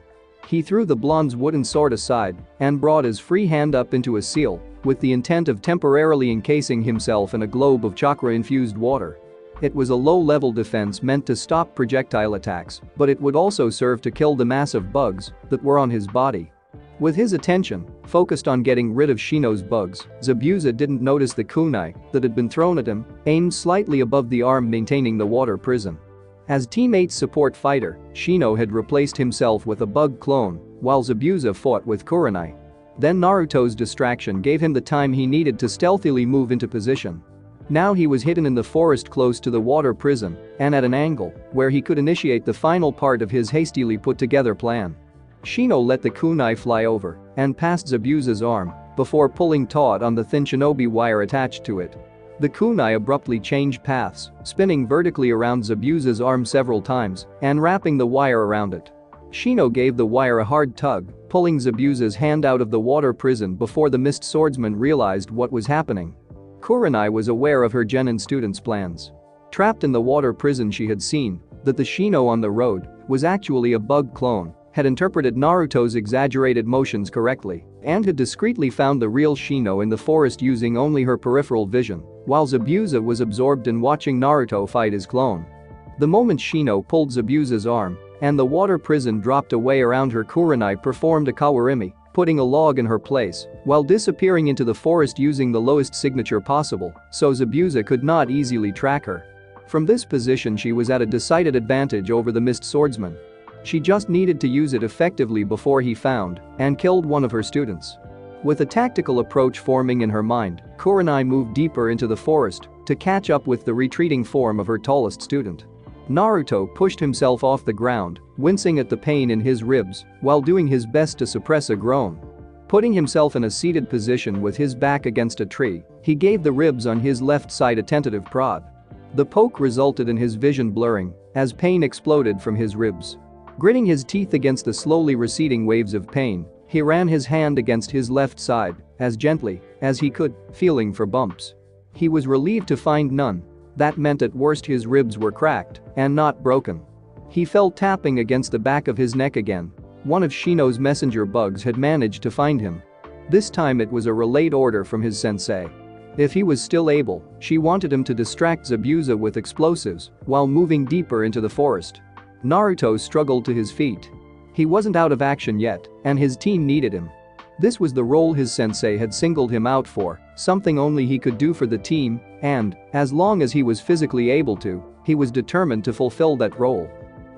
Speaker 1: He threw the blonde's wooden sword aside and brought his free hand up into a seal with the intent of temporarily encasing himself in a globe of chakra-infused water. It was a low-level defense meant to stop projectile attacks, but it would also serve to kill the massive bugs that were on his body. With his attention focused on getting rid of Shino's bugs, Zetsubou didn't notice the kunai that had been thrown at him, aimed slightly above the arm maintaining the water prison. As teammates support fighter, Shino had replaced himself with a bug clone, while Zetsubou fought with kunai. Then Naruto's distraction gave him the time he needed to stealthily move into position. Now he was hidden in the forest close to the water prison and at an angle where he could initiate the final part of his hastily put-together plan. Shino let the kunai fly over and past Zetsubou's arm before pulling taut on the thin shinobi wire attached to it. The kunai abruptly changed paths, spinning vertically around Zetsubou's arm several times and wrapping the wire around it. Shino gave the wire a hard tug, pulling Zetsubou's hand out of the water prison before the mist swordsman realized what was happening. Kurenai was aware of her genin student's plans. Trapped in the water prison, she had seen that the Shino on the road was actually a bug clone, had interpreted Naruto's exaggerated motions correctly, and had discreetly found the real Shino in the forest using only her peripheral vision, while Zetsubou was absorbed in watching Naruto fight his clone. The moment Shino pulled Zetsubou's arm and the water prison dropped away around her, Kurenai performed a kawarimi, putting a log in her place while disappearing into the forest using the lowest signature possible so Zetsubou could not easily track her. From this position she was at a decided advantage over the mist swordsman. She just needed to use it effectively before he found and killed one of her students. With a tactical approach forming in her mind, Kurenai moved deeper into the forest to catch up with the retreating form of her tallest student. Naruto pushed himself off the ground, wincing at the pain in his ribs while doing his best to suppress a groan. Putting himself in a seated position with his back against a tree, he gave the ribs on his left side a tentative prod. The poke resulted in his vision blurring as pain exploded from his ribs. Gritting his teeth against the slowly receding waves of pain, he ran his hand against his left side as gently as he could, feeling for bumps. He was relieved to find none. That meant at worst his ribs were cracked and not broken. He felt tapping against the back of his neck again. One of Shino's messenger bugs had managed to find him. This time it was a relayed order from his sensei. If he was still able, she wanted him to distract Zetsubou with explosives while moving deeper into the forest. Naruto struggled to his feet. He wasn't out of action yet, and his team needed him. This was the role his sensei had singled him out for, something only he could do for the team, and, as long as he was physically able to, he was determined to fulfill that role.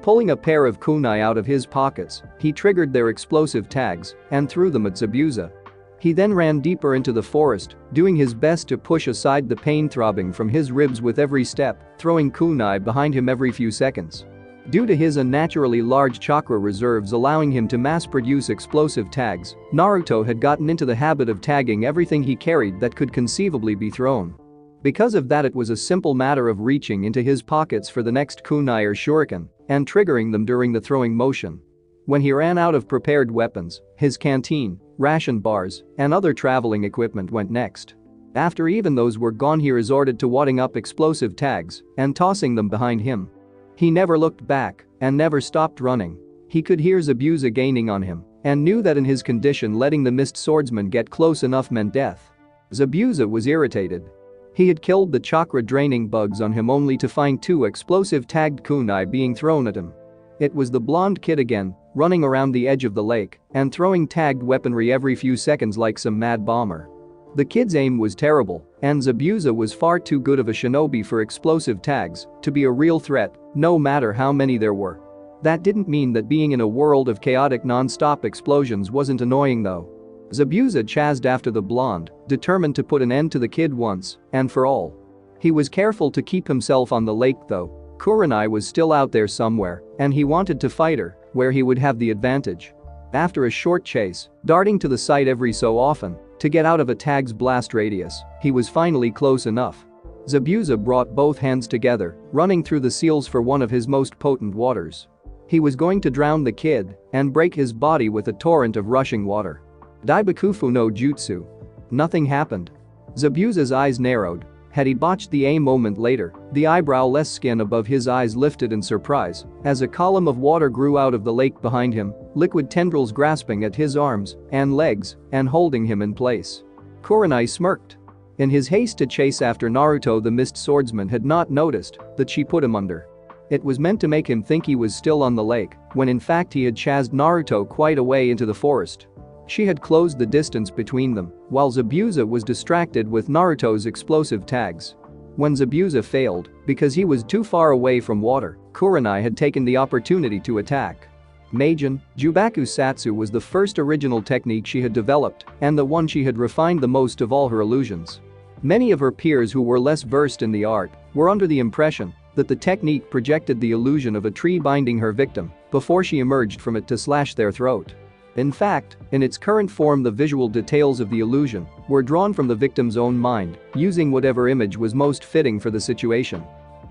Speaker 1: Pulling a pair of kunai out of his pockets, he triggered their explosive tags and threw them at Zetsubou. He then ran deeper into the forest, doing his best to push aside the pain throbbing from his ribs with every step, throwing kunai behind him every few seconds. Due to his unnaturally large chakra reserves allowing him to mass-produce explosive tags, Naruto had gotten into the habit of tagging everything he carried that could conceivably be thrown. Because of that, it was a simple matter of reaching into his pockets for the next kunai or shuriken and triggering them during the throwing motion. When he ran out of prepared weapons, his canteen, ration bars, and other traveling equipment went next. After even those were gone, he resorted to wadding up explosive tags and tossing them behind him. He never looked back and never stopped running. He could hear Zetsubou gaining on him and knew that in his condition letting the mist swordsman get close enough meant death. Zetsubou was irritated. He had killed the chakra-draining bugs on him only to find two explosive tagged kunai being thrown at him. It was the blonde kid again, running around the edge of the lake and throwing tagged weaponry every few seconds like some mad bomber. The kid's aim was terrible, and Zetsubou was far too good of a shinobi for explosive tags to be a real threat, no matter how many there were. That didn't mean that being in a world of chaotic non-stop explosions wasn't annoying though. Zabuza chased after the blonde, determined to put an end to the kid once and for all. He was careful to keep himself on the lake though. Kurenai was still out there somewhere, and he wanted to fight her, where he would have the advantage. After a short chase, darting to the side every so often to get out of a tag's blast radius, he was finally close enough. Zabuza brought both hands together, running through the seals for one of his most potent waters. He was going to drown the kid and break his body with a torrent of rushing water. Daibakufu no Jutsu. Nothing happened. Zabuza's eyes narrowed. Had he botched the a moment later, the eyebrow-less skin above his eyes lifted in surprise as a column of water grew out of the lake behind him, liquid tendrils grasping at his arms and legs and holding him in place. Kurenai smirked. In his haste to chase after Naruto, the mist swordsman had not noticed that she put him under. It was meant to make him think he was still on the lake, when in fact he had chased Naruto quite a way into the forest. She had closed the distance between them, while Zabuza was distracted with Naruto's explosive tags. When Zabuza failed, because he was too far away from water, Kurenai had taken the opportunity to attack. Meijin, Jubaku Satsu was the first original technique she had developed and the one she had refined the most of all her illusions. Many of her peers who were less versed in the art were under the impression that the technique projected the illusion of a tree binding her victim before she emerged from it to slash their throat. In fact, in its current form, the visual details of the illusion were drawn from the victim's own mind, using whatever image was most fitting for the situation.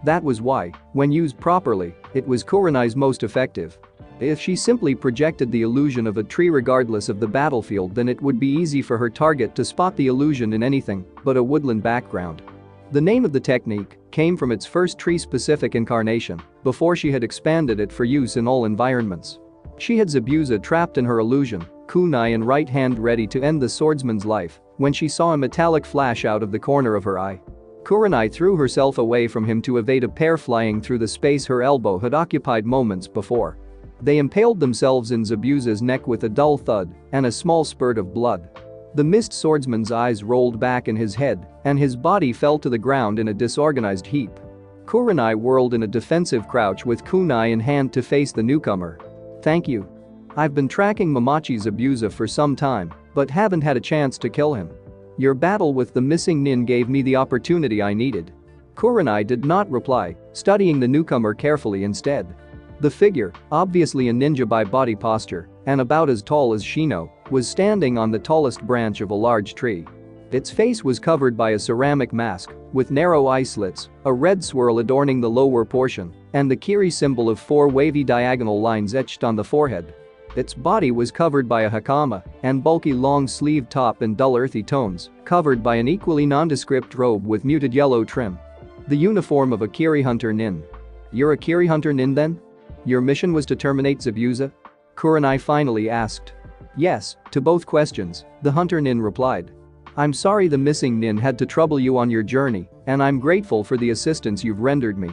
Speaker 1: That was why, when used properly, it was Kurenai's most effective. If she simply projected the illusion of a tree regardless of the battlefield, then it would be easy for her target to spot the illusion in anything but a woodland background. The name of the technique came from its first tree-specific incarnation, before she had expanded it for use in all environments. She had Zabuza trapped in her illusion, kunai in right hand ready to end the swordsman's life, when she saw a metallic flash out of the corner of her eye. Kurenai threw herself away from him to evade a pair flying through the space her elbow had occupied moments before. They impaled themselves in Zabuza's neck with a dull thud and a small spurt of blood. The mist swordsman's eyes rolled back in his head and his body fell to the ground in a disorganized heap. Kurenai whirled in a defensive crouch with kunai in hand to face the newcomer. "Thank you. I've been tracking Mamachi Zabuza for some time, but haven't had a chance to kill him. Your battle with the missing nin gave me the opportunity I needed." Kurenai did not reply, studying the newcomer carefully instead. The figure, obviously a ninja by body posture and about as tall as Shino, was standing on the tallest branch of a large tree. Its face was covered by a ceramic mask with narrow eye slits, a red swirl adorning the lower portion, and the Kiri symbol of 4 wavy diagonal lines etched on the forehead. Its body was covered by a hakama and bulky long-sleeved top in dull earthy tones, covered by an equally nondescript robe with muted yellow trim. The uniform of a Kiri hunter nin. "You're a Kiri hunter nin then? Your mission was to terminate Zabuza?" Kurenai finally asked. "Yes, to both questions," the hunter nin replied. "I'm sorry the missing nin had to trouble you on your journey, and I'm grateful for the assistance you've rendered me.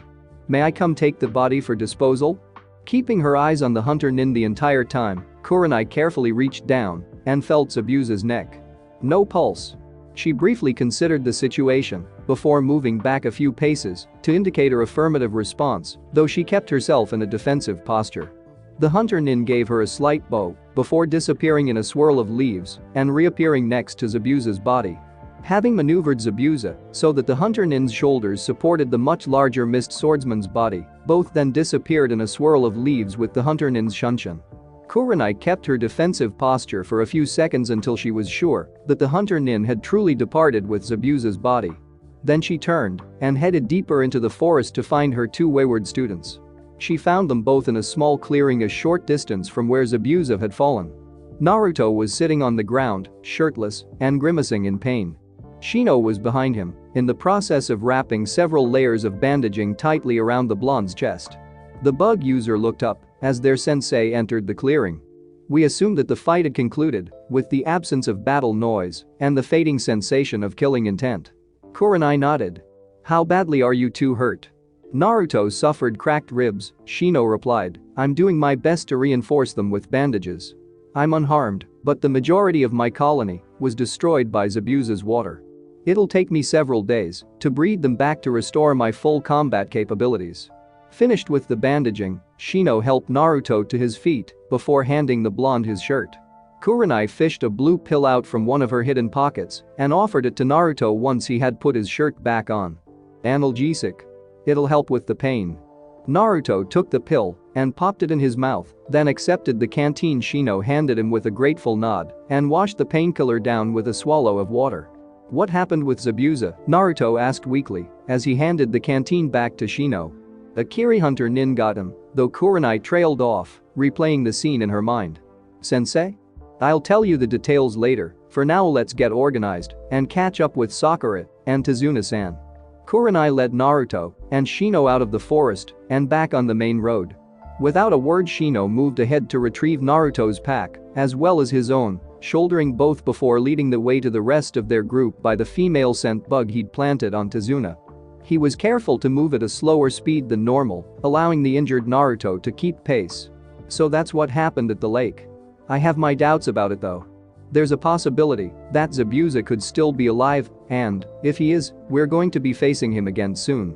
Speaker 1: May I come take the body for disposal?" Keeping her eyes on the hunter nin the entire time, Kurenai carefully reached down and felt Zabuza's neck. No pulse. She briefly considered the situation before moving back a few paces to indicate her affirmative response, though she kept herself in a defensive posture. The hunter nin gave her a slight bow before disappearing in a swirl of leaves and reappearing next to Zabuza's body. Having maneuvered Zabuza so that the hunter nin's shoulders supported the much larger mist swordsman's body, both then disappeared in a swirl of leaves with the hunter nin's shunshin. Kurenai kept her defensive posture for a few seconds until she was sure that the hunter nin had truly departed with Zabuza's body. Then she turned and headed deeper into the forest to find her 2 wayward students. She found them both in a small clearing a short distance from where Zabuza had fallen. Naruto was sitting on the ground, shirtless and grimacing in pain. Shino was behind him, in the process of wrapping several layers of bandaging tightly around the blonde's chest. The bug user looked up as their sensei entered the clearing. "We assumed that the fight had concluded, with the absence of battle noise and the fading sensation of killing intent." Kurenai nodded. "How badly are you 2 hurt?" "Naruto suffered cracked ribs," Shino replied. "I'm doing my best to reinforce them with bandages. I'm unharmed, but the majority of my colony was destroyed by Zabuza's water. It'll take me several days to breed them back to restore my full combat capabilities." Finished with the bandaging, Shino helped Naruto to his feet before handing the blonde his shirt. Kurenai fished a blue pill out from one of her hidden pockets and offered it to Naruto once he had put his shirt back on. Analgesic. It'll help with the pain. Naruto took the pill and popped it in his mouth, then accepted the canteen Shino handed him with a grateful nod and washed the painkiller down with a swallow of water. What happened with Zabuza? Naruto asked weakly as he handed the canteen back to Shino. A Kiri hunter nin got him, though Kurenai trailed off, replaying the scene in her mind. Sensei? I'll tell you the details later, for now let's get organized and catch up with Sakura and Tazuna-san. Kurenai led Naruto and Shino out of the forest and back on the main road. Without a word, Shino moved ahead to retrieve Naruto's pack, as well as his own, shouldering both before leading the way to the rest of their group by the female scent bug he'd planted on Tazuna. He was careful to move at a slower speed than normal, allowing the injured Naruto to keep pace. So that's what happened at the lake. I have my doubts about it though. There's a possibility that Zabuza could still be alive, and, if he is, we're going to be facing him again soon.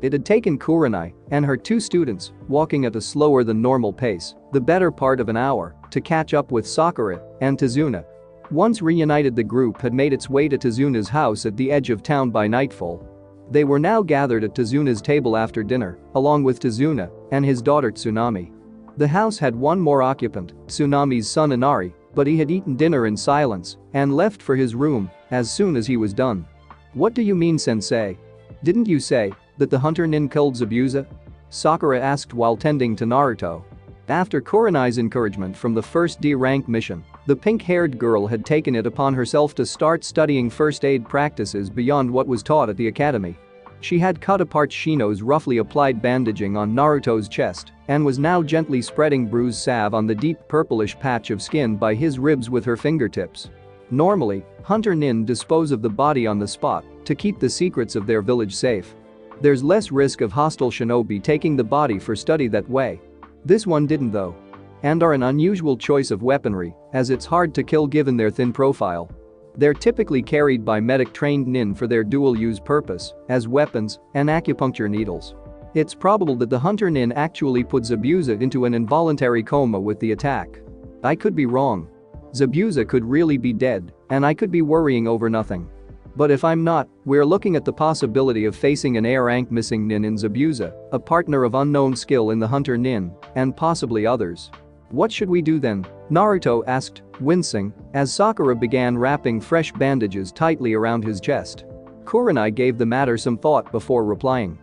Speaker 1: It had taken Kurenai and her two students, walking at a slower than normal pace, the better part of an hour, to catch up with Sakura and Tazuna. Once reunited, the group had made its way to Tazuna's house at the edge of town by nightfall. They were now gathered at Tazuna's table after dinner, along with Tazuna and his daughter Tsunami. The house had one more occupant, Tsunami's son Inari, but he had eaten dinner in silence and left for his room as soon as he was done. What do you mean, sensei? Didn't you say that the hunter nin killed Zabuza? Sakura asked while tending to Naruto. After Kurenai's encouragement from the first D-rank mission, the pink-haired girl had taken it upon herself to start studying first aid practices beyond what was taught at the academy. She had cut apart Shino's roughly applied bandaging on Naruto's chest and was now gently spreading bruise salve on the deep purplish patch of skin by his ribs with her fingertips. Normally, hunter nin dispose of the body on the spot to keep the secrets of their village safe. There's less risk of hostile shinobi taking the body for study that way. This one didn't though. And are an unusual choice of weaponry, as it's hard to kill given their thin profile. They're typically carried by medic-trained nin for their dual-use purpose, as weapons and acupuncture needles. It's probable that the hunter nin actually put Zabuza into an involuntary coma with the attack. I could be wrong. Zabuza could really be dead, and I could be worrying over nothing. But if I'm not, we're looking at the possibility of facing an A-rank missing nin in Zabuza, a partner of unknown skill in the hunter nin, and possibly others. What should we do then? Naruto asked, wincing, as Sakura began wrapping fresh bandages tightly around his chest. Kurenai gave the matter some thought before replying.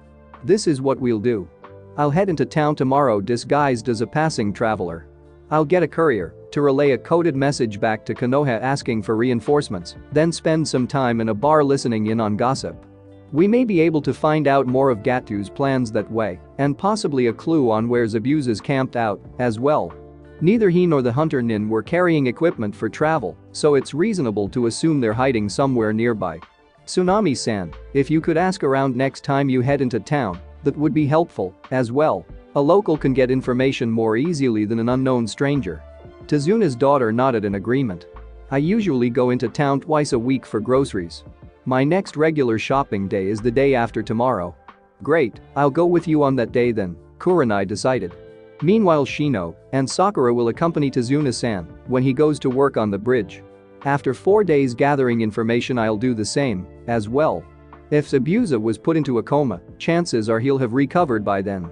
Speaker 1: This is what we'll do. I'll head into town tomorrow disguised as a passing traveler. I'll get a courier to relay a coded message back to Konoha asking for reinforcements, then spend some time in a bar listening in on gossip. We may be able to find out more of Gatu's plans that way, and possibly a clue on where Zabuza's camped out, as well. Neither he nor the hunter nin were carrying equipment for travel, so it's reasonable to assume they're hiding somewhere nearby. Tsunami-san, if you could ask around next time you head into town, that would be helpful, as well. A local can get information more easily than an unknown stranger. Tazuna's daughter nodded in agreement. I usually go into town twice a week for groceries. My next regular shopping day is the day after tomorrow. Great, I'll go with you on that day then, Kurenai decided. Meanwhile, Shino and Sakura will accompany Tazuna-san when he goes to work on the bridge. After 4 days gathering information, I'll do the same, as well. If Zabuza was put into a coma, chances are he'll have recovered by then.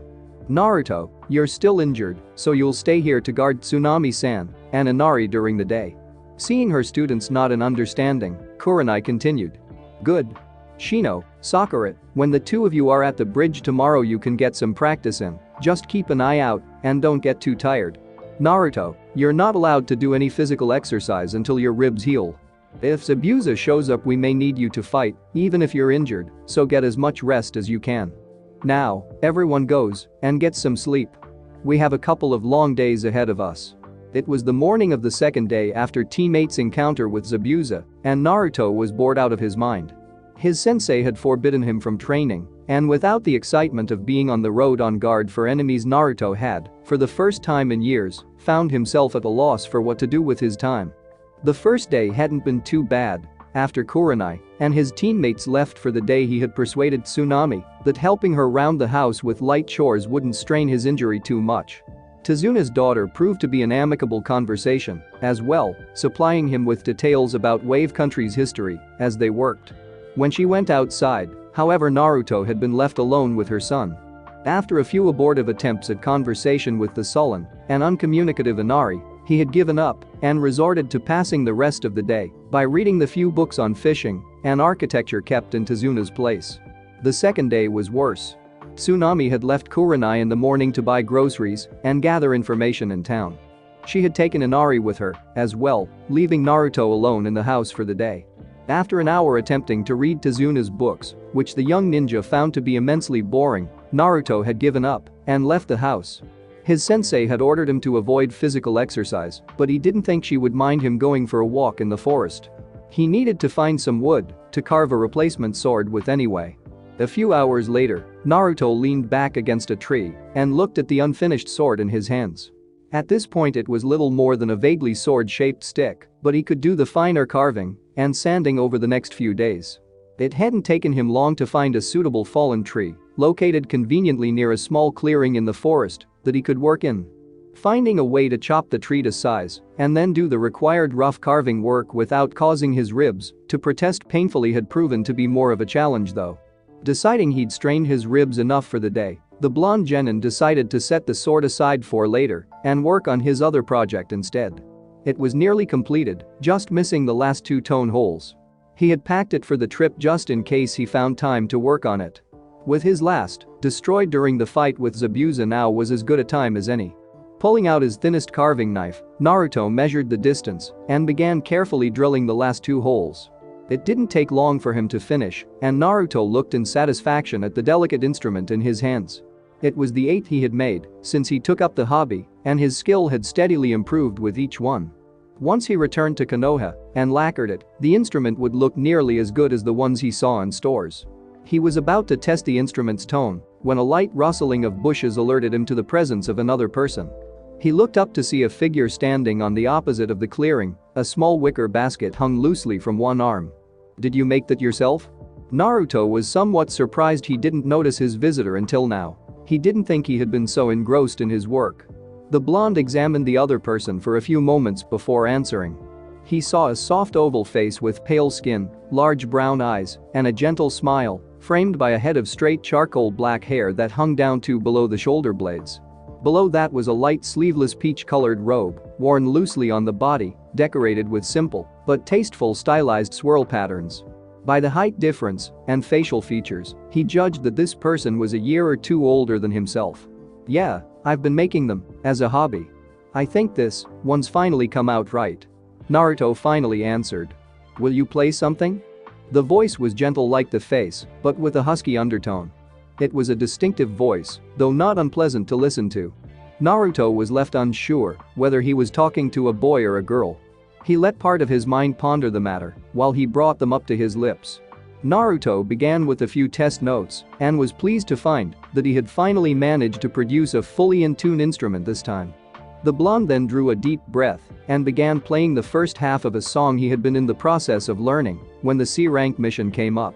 Speaker 1: Naruto, you're still injured, so you'll stay here to guard Tsunami-san and Inari during the day. Seeing her students nod in understanding, Kurenai continued. Good. Shino, Sakura, when the two of you are at the bridge tomorrow you can get some practice in, just keep an eye out and don't get too tired. Naruto, you're not allowed to do any physical exercise until your ribs heal. If Zabuza shows up we may need you to fight, even if you're injured, so get as much rest as you can. Now, everyone goes and gets some sleep. We have a couple of long days ahead of us. It was the morning of the second day after teammates' encounter with Zabuza, and Naruto was bored out of his mind. His sensei had forbidden him from training, and without the excitement of being on the road on guard for enemies, Naruto had, for the first time in years, found himself at a loss for what to do with his time. The first day hadn't been too bad. After Kurenai and his teammates left for the day, he had persuaded Tsunami that helping her round the house with light chores wouldn't strain his injury too much. Tazuna's daughter proved to be an amicable conversation as well, supplying him with details about Wave Country's history as they worked. When she went outside, however, Naruto had been left alone with her son. After a few abortive attempts at conversation with the sullen and uncommunicative Inari, he had given up and resorted to passing the rest of the day by reading the few books on fishing and architecture kept in Tazuna's place. The second day was worse. Tsunami had left Kurenai in the morning to buy groceries and gather information in town. She had taken Inari with her as well, leaving Naruto alone in the house for the day. After an hour attempting to read Tazuna's books, which the young ninja found to be immensely boring, Naruto had given up and left the house. His sensei had ordered him to avoid physical exercise, but he didn't think she would mind him going for a walk in the forest. He needed to find some wood to carve a replacement sword with anyway. A few hours later, Naruto leaned back against a tree and looked at the unfinished sword in his hands. At this point it was little more than a vaguely sword-shaped stick, but he could do the finer carving and sanding over the next few days. It hadn't taken him long to find a suitable fallen tree, located conveniently near a small clearing in the forest, that he could work in. Finding a way to chop the tree to size and then do the required rough carving work without causing his ribs to protest painfully had proven to be more of a challenge though. Deciding he'd strained his ribs enough for the day, the blonde genin decided to set the sword aside for later and work on his other project instead. It was nearly completed, just missing the last 2 tone holes. He had packed it for the trip just in case he found time to work on it. With his last, destroyed during the fight with Zabuza, now was as good a time as any. Pulling out his thinnest carving knife, Naruto measured the distance and began carefully drilling the last 2 holes. It didn't take long for him to finish, and Naruto looked in satisfaction at the delicate instrument in his hands. It was the 8th he had made since he took up the hobby, and his skill had steadily improved with each one. Once he returned to Konoha and lacquered it, the instrument would look nearly as good as the ones he saw in stores. He was about to test the instrument's tone when a light rustling of bushes alerted him to the presence of another person. He looked up to see a figure standing on the opposite of the clearing, a small wicker basket hung loosely from one arm. "Did you make that yourself?" Naruto was somewhat surprised he didn't notice his visitor until now. He didn't think he had been so engrossed in his work. The blonde examined the other person for a few moments before answering. He saw a soft oval face with pale skin, large brown eyes, and a gentle smile, framed by a head of straight charcoal black hair that hung down to below the shoulder blades. Below that was a light sleeveless peach-colored robe, worn loosely on the body, decorated with simple but tasteful stylized swirl patterns. By the height difference and facial features, he judged that this person was a year or 2 older than himself. "Yeah, I've been making them as a hobby. I think this one's finally come out right," Naruto finally answered. "Will you play something?" The voice was gentle like the face, but with a husky undertone. It was a distinctive voice, though not unpleasant to listen to. Naruto was left unsure whether he was talking to a boy or a girl. He let part of his mind ponder the matter while he brought them up to his lips. Naruto began with a few test notes and was pleased to find that he had finally managed to produce a fully in tune instrument this time. The blonde then drew a deep breath and began playing the first half of a song he had been in the process of learning when the C-rank mission came up.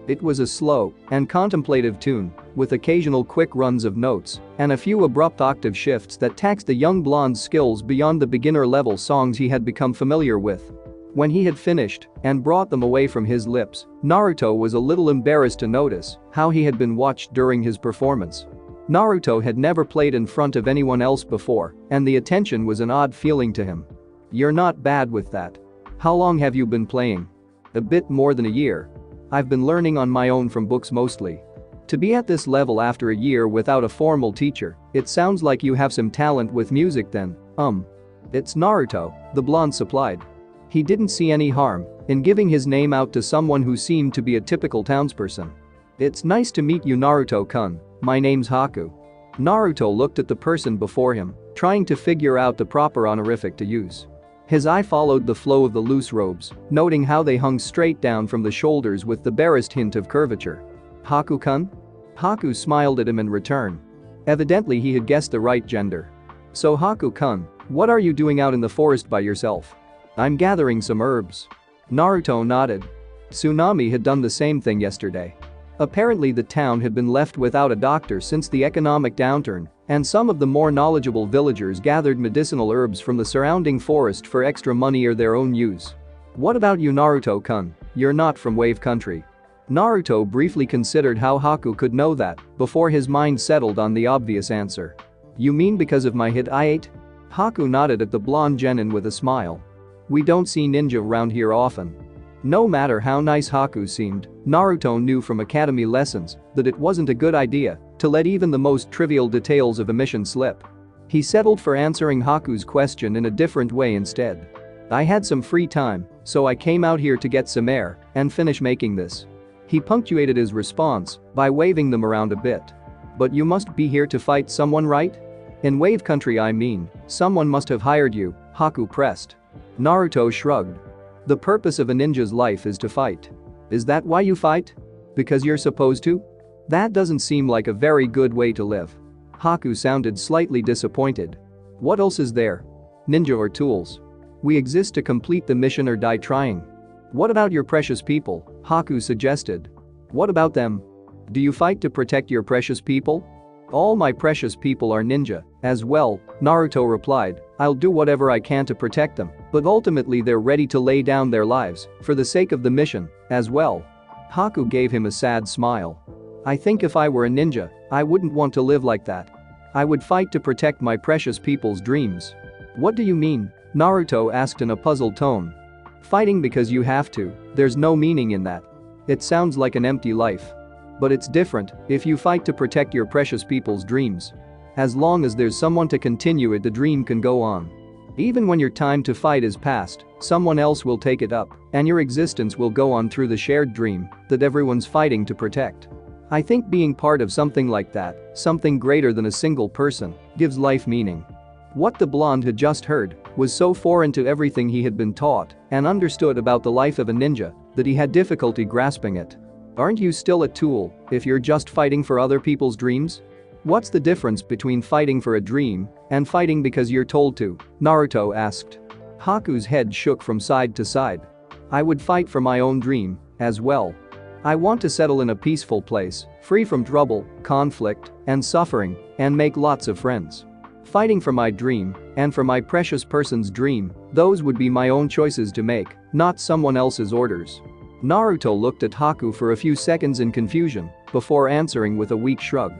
Speaker 1: It was a slow and contemplative tune, with occasional quick runs of notes and a few abrupt octave shifts that taxed the young blonde's skills beyond the beginner-level songs he had become familiar with. When he had finished and brought them away from his lips, Naruto was a little embarrassed to notice how he had been watched during his performance. Naruto had never played in front of anyone else before, and the attention was an odd feeling to him. "You're not bad with that. How long have you been playing?" "A bit more than a year. I've been learning on my own from books mostly." "To be at this level after a year without a formal teacher, it sounds like you have some talent with music then." It's Naruto," the blonde supplied. He didn't see any harm in giving his name out to someone who seemed to be a typical townsperson. "It's nice to meet you, Naruto-kun. My name's Haku." Naruto looked at the person before him, trying to figure out the proper honorific to use. His eye followed the flow of the loose robes, noting how they hung straight down from the shoulders with the barest hint of curvature. "Haku-kun?" Haku smiled at him in return. Evidently he had guessed the right gender. "So Haku-kun, what are you doing out in the forest by yourself?" "I'm gathering some herbs." Naruto nodded. Tsunami had done the same thing yesterday. Apparently the town had been left without a doctor since the economic downturn, And some of the more knowledgeable villagers gathered medicinal herbs from the surrounding forest for extra money or their own use. What about you, Naruto-kun? You're not from Wave Country. Naruto briefly considered how Haku could know that before his mind settled on the obvious answer. You mean because of my hit I ate? Haku nodded at the blonde genin with a smile. We don't see ninja around here often. No matter how nice Haku seemed, Naruto knew from academy lessons that it wasn't a good idea to let even the most trivial details of a mission slip. He settled for answering Haku's question in a different way instead. I had some free time, so I came out here to get some air and finish making this. He punctuated his response by waving them around a bit. But you must be here to fight someone, right? In Wave Country, I mean, someone must have hired you, Haku pressed. Naruto shrugged. The purpose of a ninja's life is to fight. Is that why you fight? Because you're supposed to? That doesn't seem like a very good way to live. Haku sounded slightly disappointed. What else is there? Ninja or tools? We exist to complete the mission or die trying. What about your precious people? Haku suggested. What about them? Do you fight to protect your precious people? All my precious people are ninja, as well, Naruto replied. I'll do whatever I can to protect them, but ultimately they're ready to lay down their lives for the sake of the mission, as well. Haku gave him a sad smile. I think if I were a ninja, I wouldn't want to live like that. I would fight to protect my precious people's dreams. What do you mean? Naruto asked in a puzzled tone. Fighting because you have to, there's no meaning in that. It sounds like an empty life. But it's different if you fight to protect your precious people's dreams. As long as there's someone to continue it, the dream can go on. Even when your time to fight is past, someone else will take it up, and your existence will go on through the shared dream that everyone's fighting to protect. I think being part of something like that, something greater than a single person, gives life meaning. What the blonde had just heard was so foreign to everything he had been taught and understood about the life of a ninja that he had difficulty grasping it. Aren't you still a tool if you're just fighting for other people's dreams? What's the difference between fighting for a dream and fighting because you're told to? Naruto asked. Haku's head shook from side to side. I would fight for my own dream, as well. I want to settle in a peaceful place, free from trouble, conflict, and suffering, and make lots of friends. Fighting for my dream and for my precious person's dream, those would be my own choices to make, not someone else's orders. Naruto looked at Haku for a few seconds in confusion before answering with a weak shrug.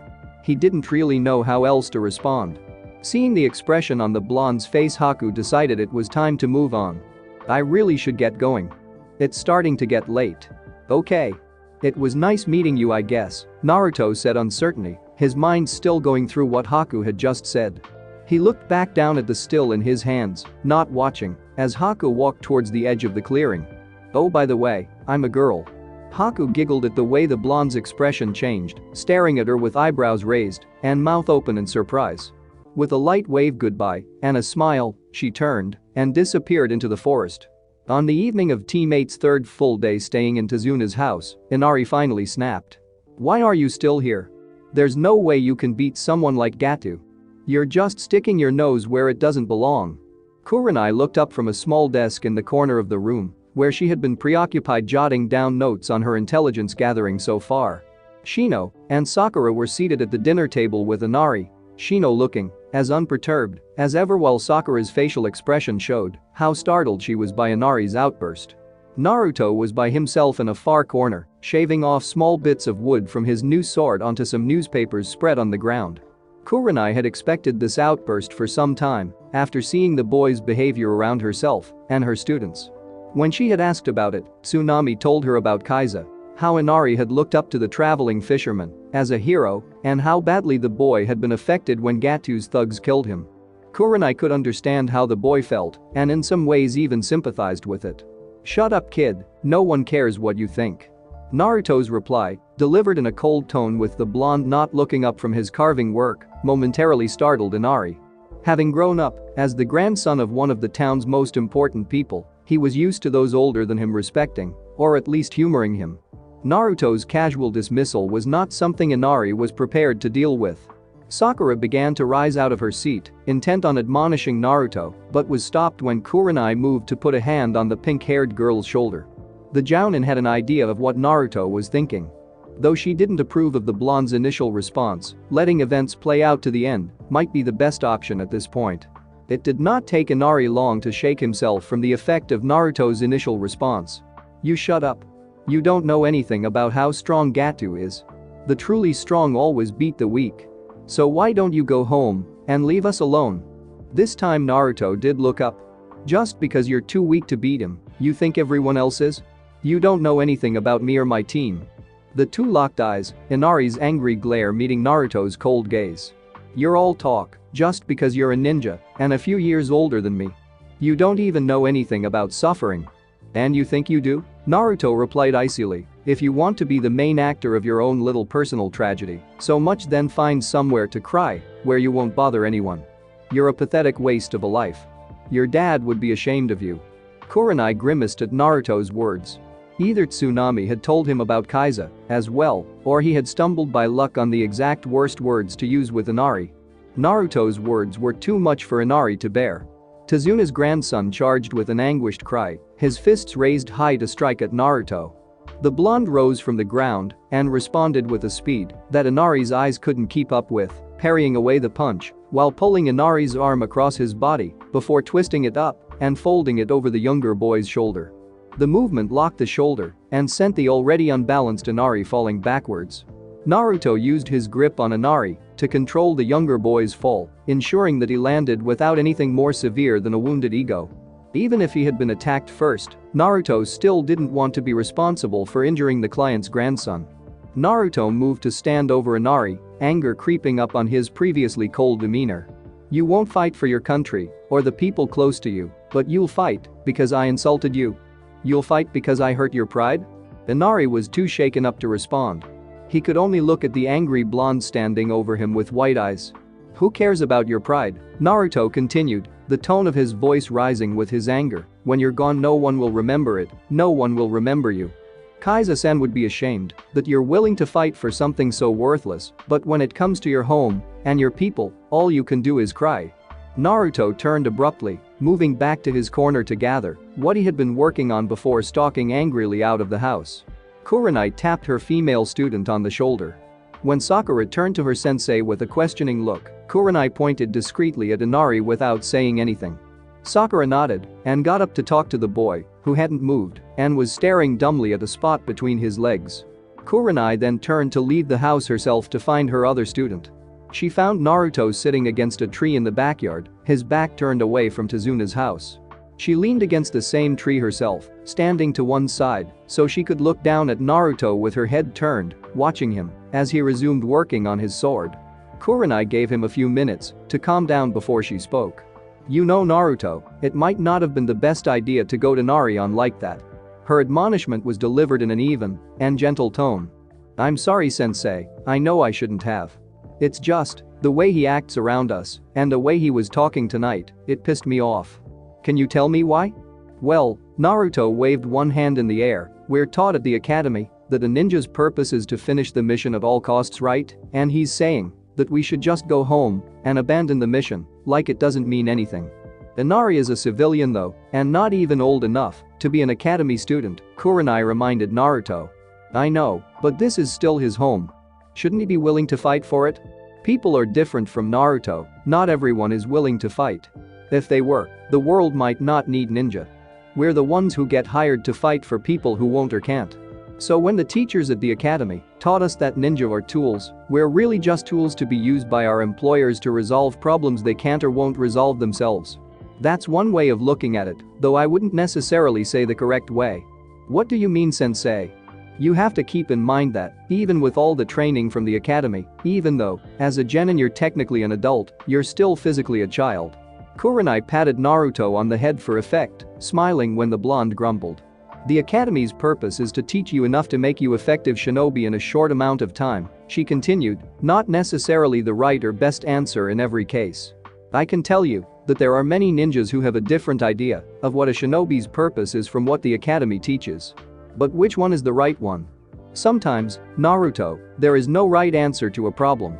Speaker 1: He didn't really know how else to respond. Seeing the expression on the blonde's face, Haku decided it was time to move on. I really should get going. It's starting to get late. Okay. It was nice meeting you, I guess, Naruto said uncertainly, his mind still going through what Haku had just said. He looked back down at the still in his hands, not watching, as Haku walked towards the edge of the clearing. Oh, by the way, I'm a girl. Haku giggled at the way the blonde's expression changed, staring at her with eyebrows raised and mouth open in surprise. With a light wave goodbye and a smile, she turned and disappeared into the forest. On the evening of teammate's third full day staying in Tazuna's house, Inari finally snapped. Why are you still here? There's no way you can beat someone like Gato. You're just sticking your nose where it doesn't belong. Kurenai looked up from a small desk in the corner of the room, where she had been preoccupied jotting down notes on her intelligence gathering so far. Shino and Sakura were seated at the dinner table with Inari, Shino looking as unperturbed as ever while Sakura's facial expression showed how startled she was by Inari's outburst. Naruto was by himself in a far corner, shaving off small bits of wood from his new sword onto some newspapers spread on the ground. Kurenai had expected this outburst for some time after seeing the boy's behavior around herself and her students. When she had asked about it, Tsunami told her about Kaiza, how Inari had looked up to the traveling fisherman as a hero and how badly the boy had been affected when Gatu's thugs killed him. Kurenai could understand how the boy felt and in some ways even sympathized with it. Shut up, kid, no one cares what you think. Naruto's reply, delivered in a cold tone with the blonde not looking up from his carving work, momentarily startled Inari. Having grown up as the grandson of one of the town's most important people, he was used to those older than him respecting, or at least humoring him. Naruto's casual dismissal was not something Inari was prepared to deal with. Sakura began to rise out of her seat, intent on admonishing Naruto, but was stopped when Kurenai moved to put a hand on the pink-haired girl's shoulder. The Jounin had an idea of what Naruto was thinking. Though she didn't approve of the blonde's initial response, letting events play out to the end might be the best option at this point. It did not take Inari long to shake himself from the effect of Naruto's initial response. "You shut up. You don't know anything about how strong Gato is. The truly strong always beat the weak. So why don't you go home and leave us alone?" This time Naruto did look up. "Just because you're too weak to beat him, you think everyone else is? You don't know anything about me or my team." The two locked eyes, Inari's angry glare meeting Naruto's cold gaze. "You're all talk, just because you're a ninja and a few years older than me. You don't even know anything about suffering. And you think you do?" Naruto replied icily, "If you want to be the main actor of your own little personal tragedy, so much then find somewhere to cry, where you won't bother anyone. You're a pathetic waste of a life. Your dad would be ashamed of you." Kurenai grimaced at Naruto's words. Either Tsunami had told him about Kaiza as well, or he had stumbled by luck on the exact worst words to use with Inari. Naruto's words were too much for Inari to bear. Tazuna's grandson charged with an anguished cry, his fists raised high to strike at Naruto. The blonde rose from the ground and responded with a speed that Inari's eyes couldn't keep up with, parrying away the punch while pulling Inari's arm across his body before twisting it up and folding it over the younger boy's shoulder. The movement locked the shoulder and sent the already unbalanced Inari falling backwards. Naruto used his grip on Inari to control the younger boy's fall, ensuring that he landed without anything more severe than a wounded ego. Even if he had been attacked first, Naruto still didn't want to be responsible for injuring the client's grandson. Naruto moved to stand over Inari, anger creeping up on his previously cold demeanor. "You won't fight for your country or the people close to you, but you'll fight because I insulted you. You'll fight because I hurt your pride?" Inari was too shaken up to respond. He could only look at the angry blonde standing over him with white eyes. "Who cares about your pride?" Naruto continued, the tone of his voice rising with his anger. "When you're gone no one will remember it, no one will remember you. Kaiza-san would be ashamed that you're willing to fight for something so worthless, but when it comes to your home and your people, all you can do is cry." Naruto turned abruptly, moving back to his corner to gather what he had been working on before stalking angrily out of the house. Kurenai tapped her female student on the shoulder. When Sakura turned to her sensei with a questioning look, Kurenai pointed discreetly at Inari without saying anything. Sakura nodded and got up to talk to the boy, who hadn't moved and was staring dumbly at a spot between his legs. Kurenai then turned to leave the house herself to find her other student. She found Naruto sitting against a tree in the backyard, his back turned away from Tazuna's house. She leaned against the same tree herself, standing to one side so she could look down at Naruto with her head turned, watching him as he resumed working on his sword. Kurenai gave him a few minutes to calm down before she spoke. "You know, Naruto, it might not have been the best idea to go to Nari on like that." Her admonishment was delivered in an even and gentle tone. "I'm sorry, sensei, I know I shouldn't have. It's just the way he acts around us and the way he was talking tonight, it pissed me off. Can you tell me why?" "Well," Naruto waved one hand in the air, "we're taught at the academy that a ninja's purpose is to finish the mission at all costs, right? And he's saying that we should just go home and abandon the mission, like it doesn't mean anything. Inari is a civilian though, and not even old enough to be an academy student," Kurenai reminded Naruto. "I know, but this is still his home. Shouldn't he be willing to fight for it?" People are different from Naruto, not everyone is willing to fight. If they were, the world might not need ninja. We're the ones who get hired to fight for people who won't or can't. So when the teachers at the academy taught us that ninja are tools, we're really just tools to be used by our employers to resolve problems they can't or won't resolve themselves. That's one way of looking at it, though I wouldn't necessarily say the correct way." "What do you mean, sensei?" "You have to keep in mind that, even with all the training from the academy, even though, as a genin you're technically an adult, you're still physically a child." Kurenai patted Naruto on the head for effect, smiling when the blonde grumbled. "The academy's purpose is to teach you enough to make you effective shinobi in a short amount of time," she continued, "not necessarily the right or best answer in every case. I can tell you that there are many ninjas who have a different idea of what a shinobi's purpose is from what the academy teaches. But which one is the right one? Sometimes, Naruto, there is no right answer to a problem.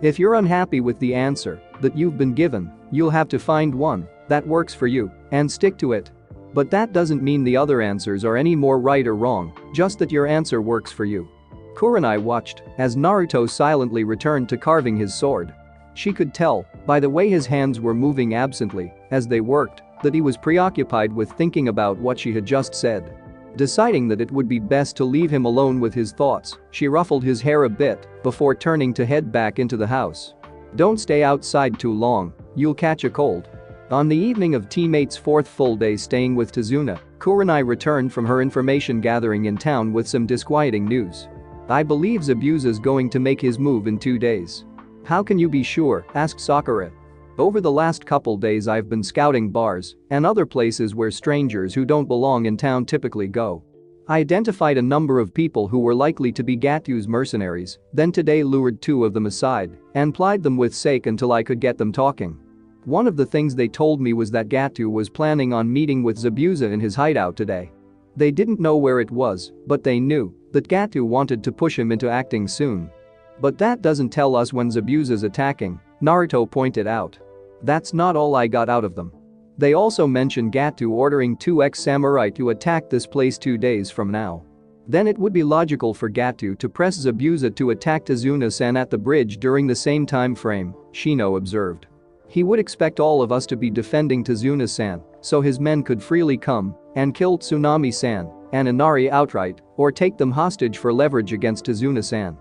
Speaker 1: If you're unhappy with the answer that you've been given, you'll have to find one that works for you and stick to it. But that doesn't mean the other answers are any more right or wrong, just that your answer works for you." Kurenai watched as Naruto silently returned to carving his sword. She could tell, by the way his hands were moving absently as they worked, that he was preoccupied with thinking about what she had just said. Deciding that it would be best to leave him alone with his thoughts, she ruffled his hair a bit before turning to head back into the house. "Don't stay outside too long, you'll catch a cold." On the evening of teammates' fourth full day staying with Tazuna, Kurenai returned from her information gathering in town with some disquieting news. "I believe Zetsubou's going to make his move in 2 days." "How can you be sure?" asked Sakura. "Over the last couple days I've been scouting bars and other places where strangers who don't belong in town typically go. I identified a number of people who were likely to be Gatu's mercenaries, then today lured 2 of them aside and plied them with sake until I could get them talking. One of the things they told me was that Gatu was planning on meeting with Zetsubou in his hideout today. They didn't know where it was, but they knew that Gatu wanted to push him into acting soon. But that doesn't tell us when Zetsubou's attacking," Naruto pointed out. "That's not all I got out of them. They also mentioned Gatu ordering 2 ex-samurai to attack this place 2 days from now. Then it would be logical for Gatu to press Zetsubou to attack Tazuna-san at the bridge during the same time frame," Shino observed. "He would expect all of us to be defending Tazuna-san, so his men could freely come and kill Tsunami-san and Inari outright or take them hostage for leverage against Tazuna-san."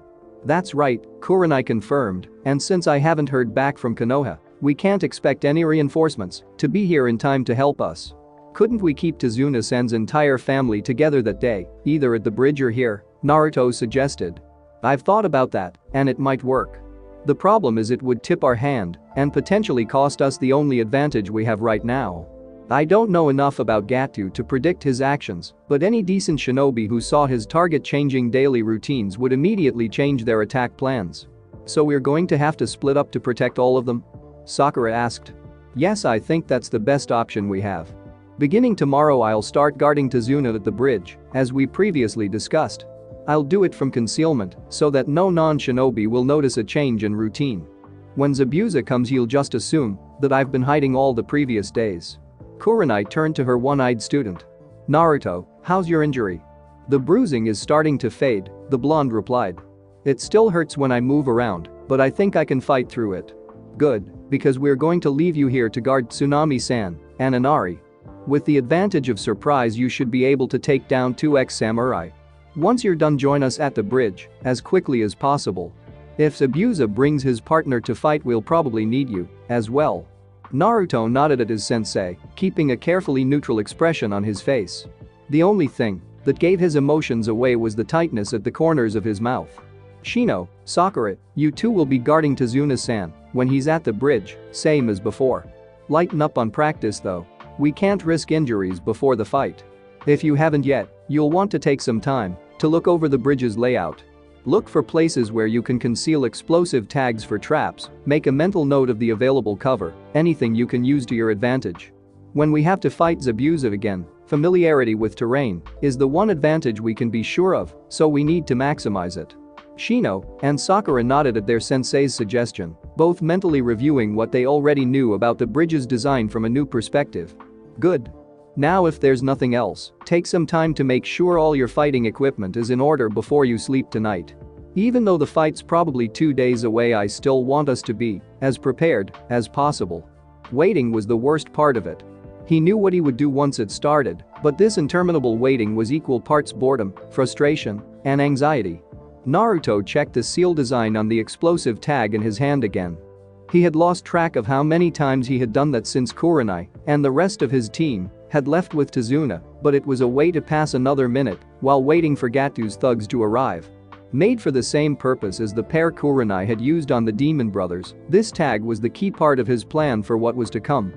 Speaker 1: "That's right," Kurenai confirmed, "and since I haven't heard back from Konoha, we can't expect any reinforcements to be here in time to help us. Couldn't we keep Tazuna-san's entire family together that day, either at the bridge or here?" Naruto suggested. "I've thought about that, and it might work. The problem is it would tip our hand and potentially cost us the only advantage we have right now. I don't know enough about Gatu to predict his actions, but any decent shinobi who saw his target changing daily routines would immediately change their attack plans. So we're going to have to split up to protect all of them?" Sakura asked. "Yes, I think that's the best option we have. Beginning tomorrow I'll start guarding Tazuna at the bridge, as we previously discussed. I'll do it from concealment so that no non-shinobi will notice a change in routine. When Zetsubou comes he'll just assume that I've been hiding all the previous days." Kurenai turned to her one-eyed student. "Naruto, how's your injury?" "The bruising is starting to fade," the blonde replied. "It still hurts when I move around, but I think I can fight through it." "Good, because we're going to leave you here to guard Tsunami-san and Inari. With the advantage of surprise you should be able to take down 2 ex-samurai. Once you're done join us at the bridge as quickly as possible. If Zetsubou brings his partner to fight we'll probably need you as well." Naruto nodded at his sensei, keeping a carefully neutral expression on his face. The only thing that gave his emotions away was the tightness at the corners of his mouth. "Shino, Sakura, you 2 will be guarding Tazuna-san when he's at the bridge, same as before. Lighten up on practice though. We can't risk injuries before the fight. If you haven't yet, you'll want to take some time to look over the bridge's layout. Look for places where you can conceal explosive tags for traps, make a mental note of the available cover, anything you can use to your advantage. When we have to fight Zetsubou again, familiarity with terrain is the one advantage we can be sure of, so we need to maximize it." Shino and Sakura nodded at their sensei's suggestion, both mentally reviewing what they already knew about the bridge's design from a new perspective. "Good. Now if there's nothing else, take some time to make sure all your fighting equipment is in order before you sleep tonight. Even though the fight's probably 2 days away I still want us to be as prepared as possible." Waiting was the worst part of it. He knew what he would do once it started, but this interminable waiting was equal parts boredom, frustration, and anxiety. Naruto checked the seal design on the explosive tag in his hand again. He had lost track of how many times he had done that since Kurenai and the rest of his team had left with Tazuna, but it was a way to pass another minute while waiting for Gatu's thugs to arrive. Made for the same purpose as the pair Kurenai had used on the Demon Brothers, this tag was the key part of his plan for what was to come.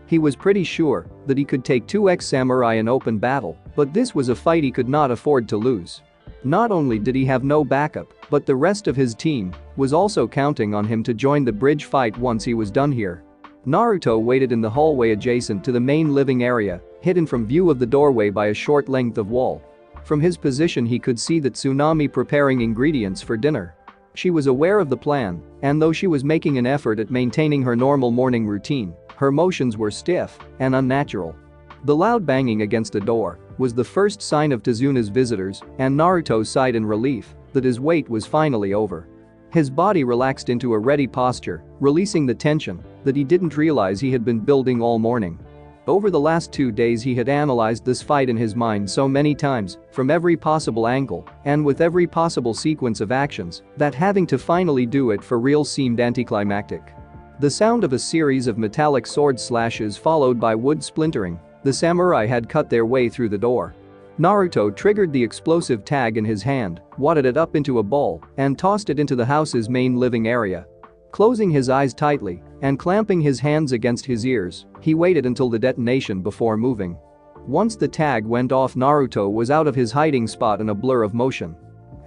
Speaker 1: He was pretty sure that he could take 2 ex-samurai in open battle, but this was a fight he could not afford to lose. Not only did he have no backup, but the rest of his team was also counting on him to join the bridge fight once he was done here. Naruto waited in the hallway adjacent to the main living area, hidden from view of the doorway by a short length of wall. From his position he could see that Tsunami preparing ingredients for dinner. She was aware of the plan, and though she was making an effort at maintaining her normal morning routine, her motions were stiff and unnatural. The loud banging against the door was the first sign of Tazuna's visitors, and Naruto sighed in relief that his wait was finally over. His body relaxed into a ready posture, releasing the tension that he didn't realize he had been building all morning. Over the last 2 days he had analyzed this fight in his mind so many times, from every possible angle, and with every possible sequence of actions, that having to finally do it for real seemed anticlimactic. The sound of a series of metallic sword slashes followed by wood splintering, the samurai had cut their way through the door. Naruto triggered the explosive tag in his hand, wadded it up into a ball, and tossed it into the house's main living area. Closing his eyes tightly and clamping his hands against his ears, he waited until the detonation before moving. Once the tag went off, Naruto was out of his hiding spot in a blur of motion.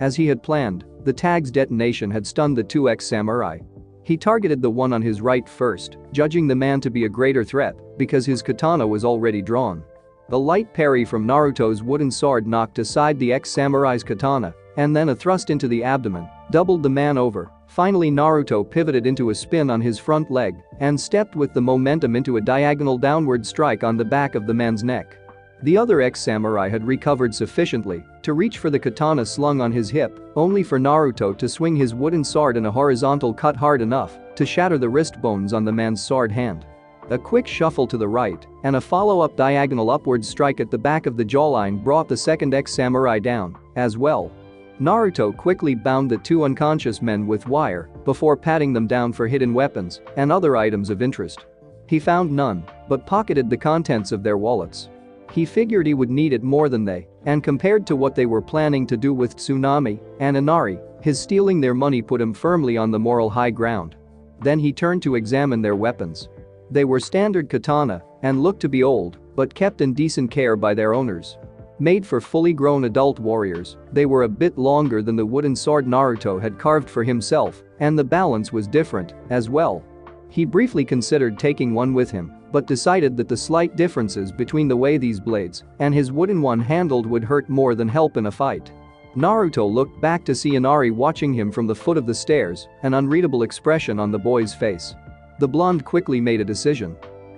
Speaker 1: As he had planned, the tag's detonation had stunned the 2 ex-samurai. He targeted the one on his right first, judging the man to be a greater threat because his katana was already drawn. The light parry from Naruto's wooden sword knocked aside the ex-samurai's katana, and then a thrust into the abdomen doubled the man over. Finally, Naruto pivoted into a spin on his front leg and stepped with the momentum into a diagonal downward strike on the back of the man's neck. The other ex-samurai had recovered sufficiently to reach for the katana slung on his hip, only for Naruto to swing his wooden sword in a horizontal cut hard enough to shatter the wrist bones on the man's sword hand. A quick shuffle to the right and a follow-up diagonal upward strike at the back of the jawline brought the second ex-samurai down as well. Naruto quickly bound the 2 unconscious men with wire before patting them down for hidden weapons and other items of interest. He found none, but pocketed the contents of their wallets. He figured he would need it more than they, and compared to what they were planning to do with Tsunami and Inari, his stealing their money put him firmly on the moral high ground. Then he turned to examine their weapons. They were standard katana and looked to be old, but kept in decent care by their owners. Made for fully grown adult warriors, they were a bit longer than the wooden sword Naruto had carved for himself, and the balance was different as well. He briefly considered taking one with him, but decided that the slight differences between the way these blades and his wooden one handled would hurt more than help in a fight. Naruto looked back to see Inari watching him from the foot of the stairs, an unreadable expression on the boy's face. The blonde quickly made a decision.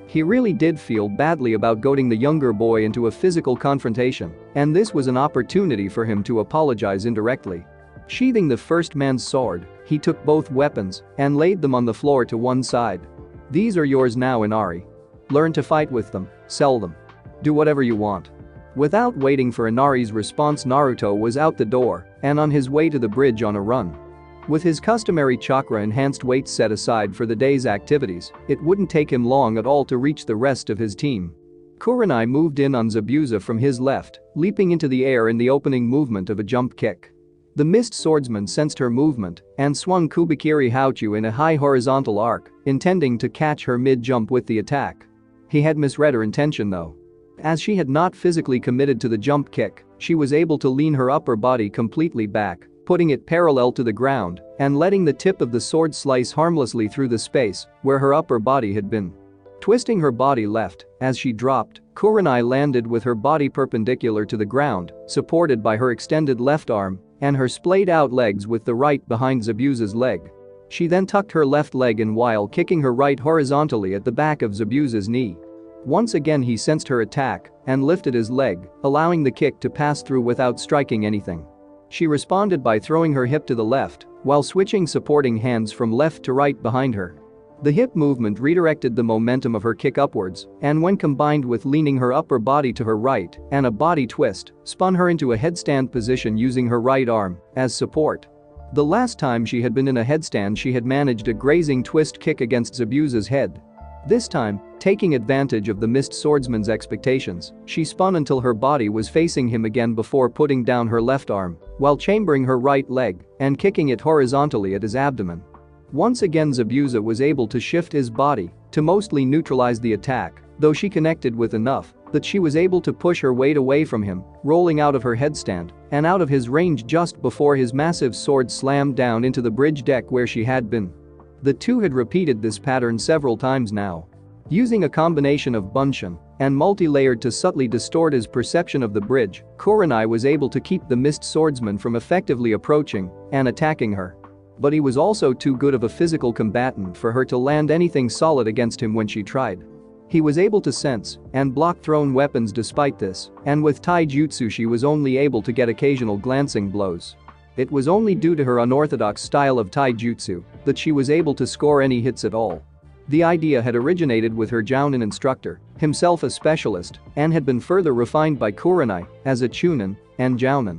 Speaker 1: He really did feel badly about goading the younger boy into a physical confrontation, and this was an opportunity for him to apologize indirectly. Sheathing the first man's sword, he took both weapons and laid them on the floor to one side. "These are yours now, Inari. Learn to fight with them, sell them. Do whatever you want." Without waiting for Inari's response, Naruto was out the door and on his way to the bridge on a run. With his customary chakra-enhanced weights set aside for the day's activities, it wouldn't take him long at all to reach the rest of his team. Kurenai moved in on Zabuza from his left, leaping into the air in the opening movement of a jump kick. The mist swordsman sensed her movement and swung Kubikiri Hauchu in a high horizontal arc, intending to catch her mid-jump with the attack. He had misread her intention though. As she had not physically committed to the jump kick, she was able to lean her upper body completely back, putting it parallel to the ground and letting the tip of the sword slice harmlessly through the space where her upper body had been. Twisting her body left, as she dropped, Kurenai landed with her body perpendicular to the ground, supported by her extended left arm and her splayed-out legs with the right behind Zabuza's leg. She then tucked her left leg in while kicking her right horizontally at the back of Zabuza's knee. Once again he sensed her attack and lifted his leg, allowing the kick to pass through without striking anything. She responded by throwing her hip to the left while switching supporting hands from left to right behind her. The hip movement redirected the momentum of her kick upwards, and when combined with leaning her upper body to her right and a body twist, spun her into a headstand position using her right arm as support. The last time she had been in a headstand she had managed a grazing twist kick against Zabuza's head. This time, taking advantage of the mist swordsman's expectations, she spun until her body was facing him again before putting down her left arm while chambering her right leg and kicking it horizontally at his abdomen. Once again Zabuza was able to shift his body to mostly neutralize the attack, though she connected with enough that she was able to push her weight away from him, rolling out of her headstand and out of his range just before his massive sword slammed down into the bridge deck where she had been. The two had repeated this pattern several times now. Using a combination of bunshin and multi-layered to subtly distort his perception of the bridge, Kurenai was able to keep the mist swordsman from effectively approaching and attacking her. But he was also too good of a physical combatant for her to land anything solid against him when she tried. He was able to sense and block thrown weapons despite this, and with taijutsu she was only able to get occasional glancing blows. It was only due to her unorthodox style of taijutsu that she was able to score any hits at all. The idea had originated with her jounin instructor, himself a specialist, and had been further refined by Kurenai as a chunin and jounin.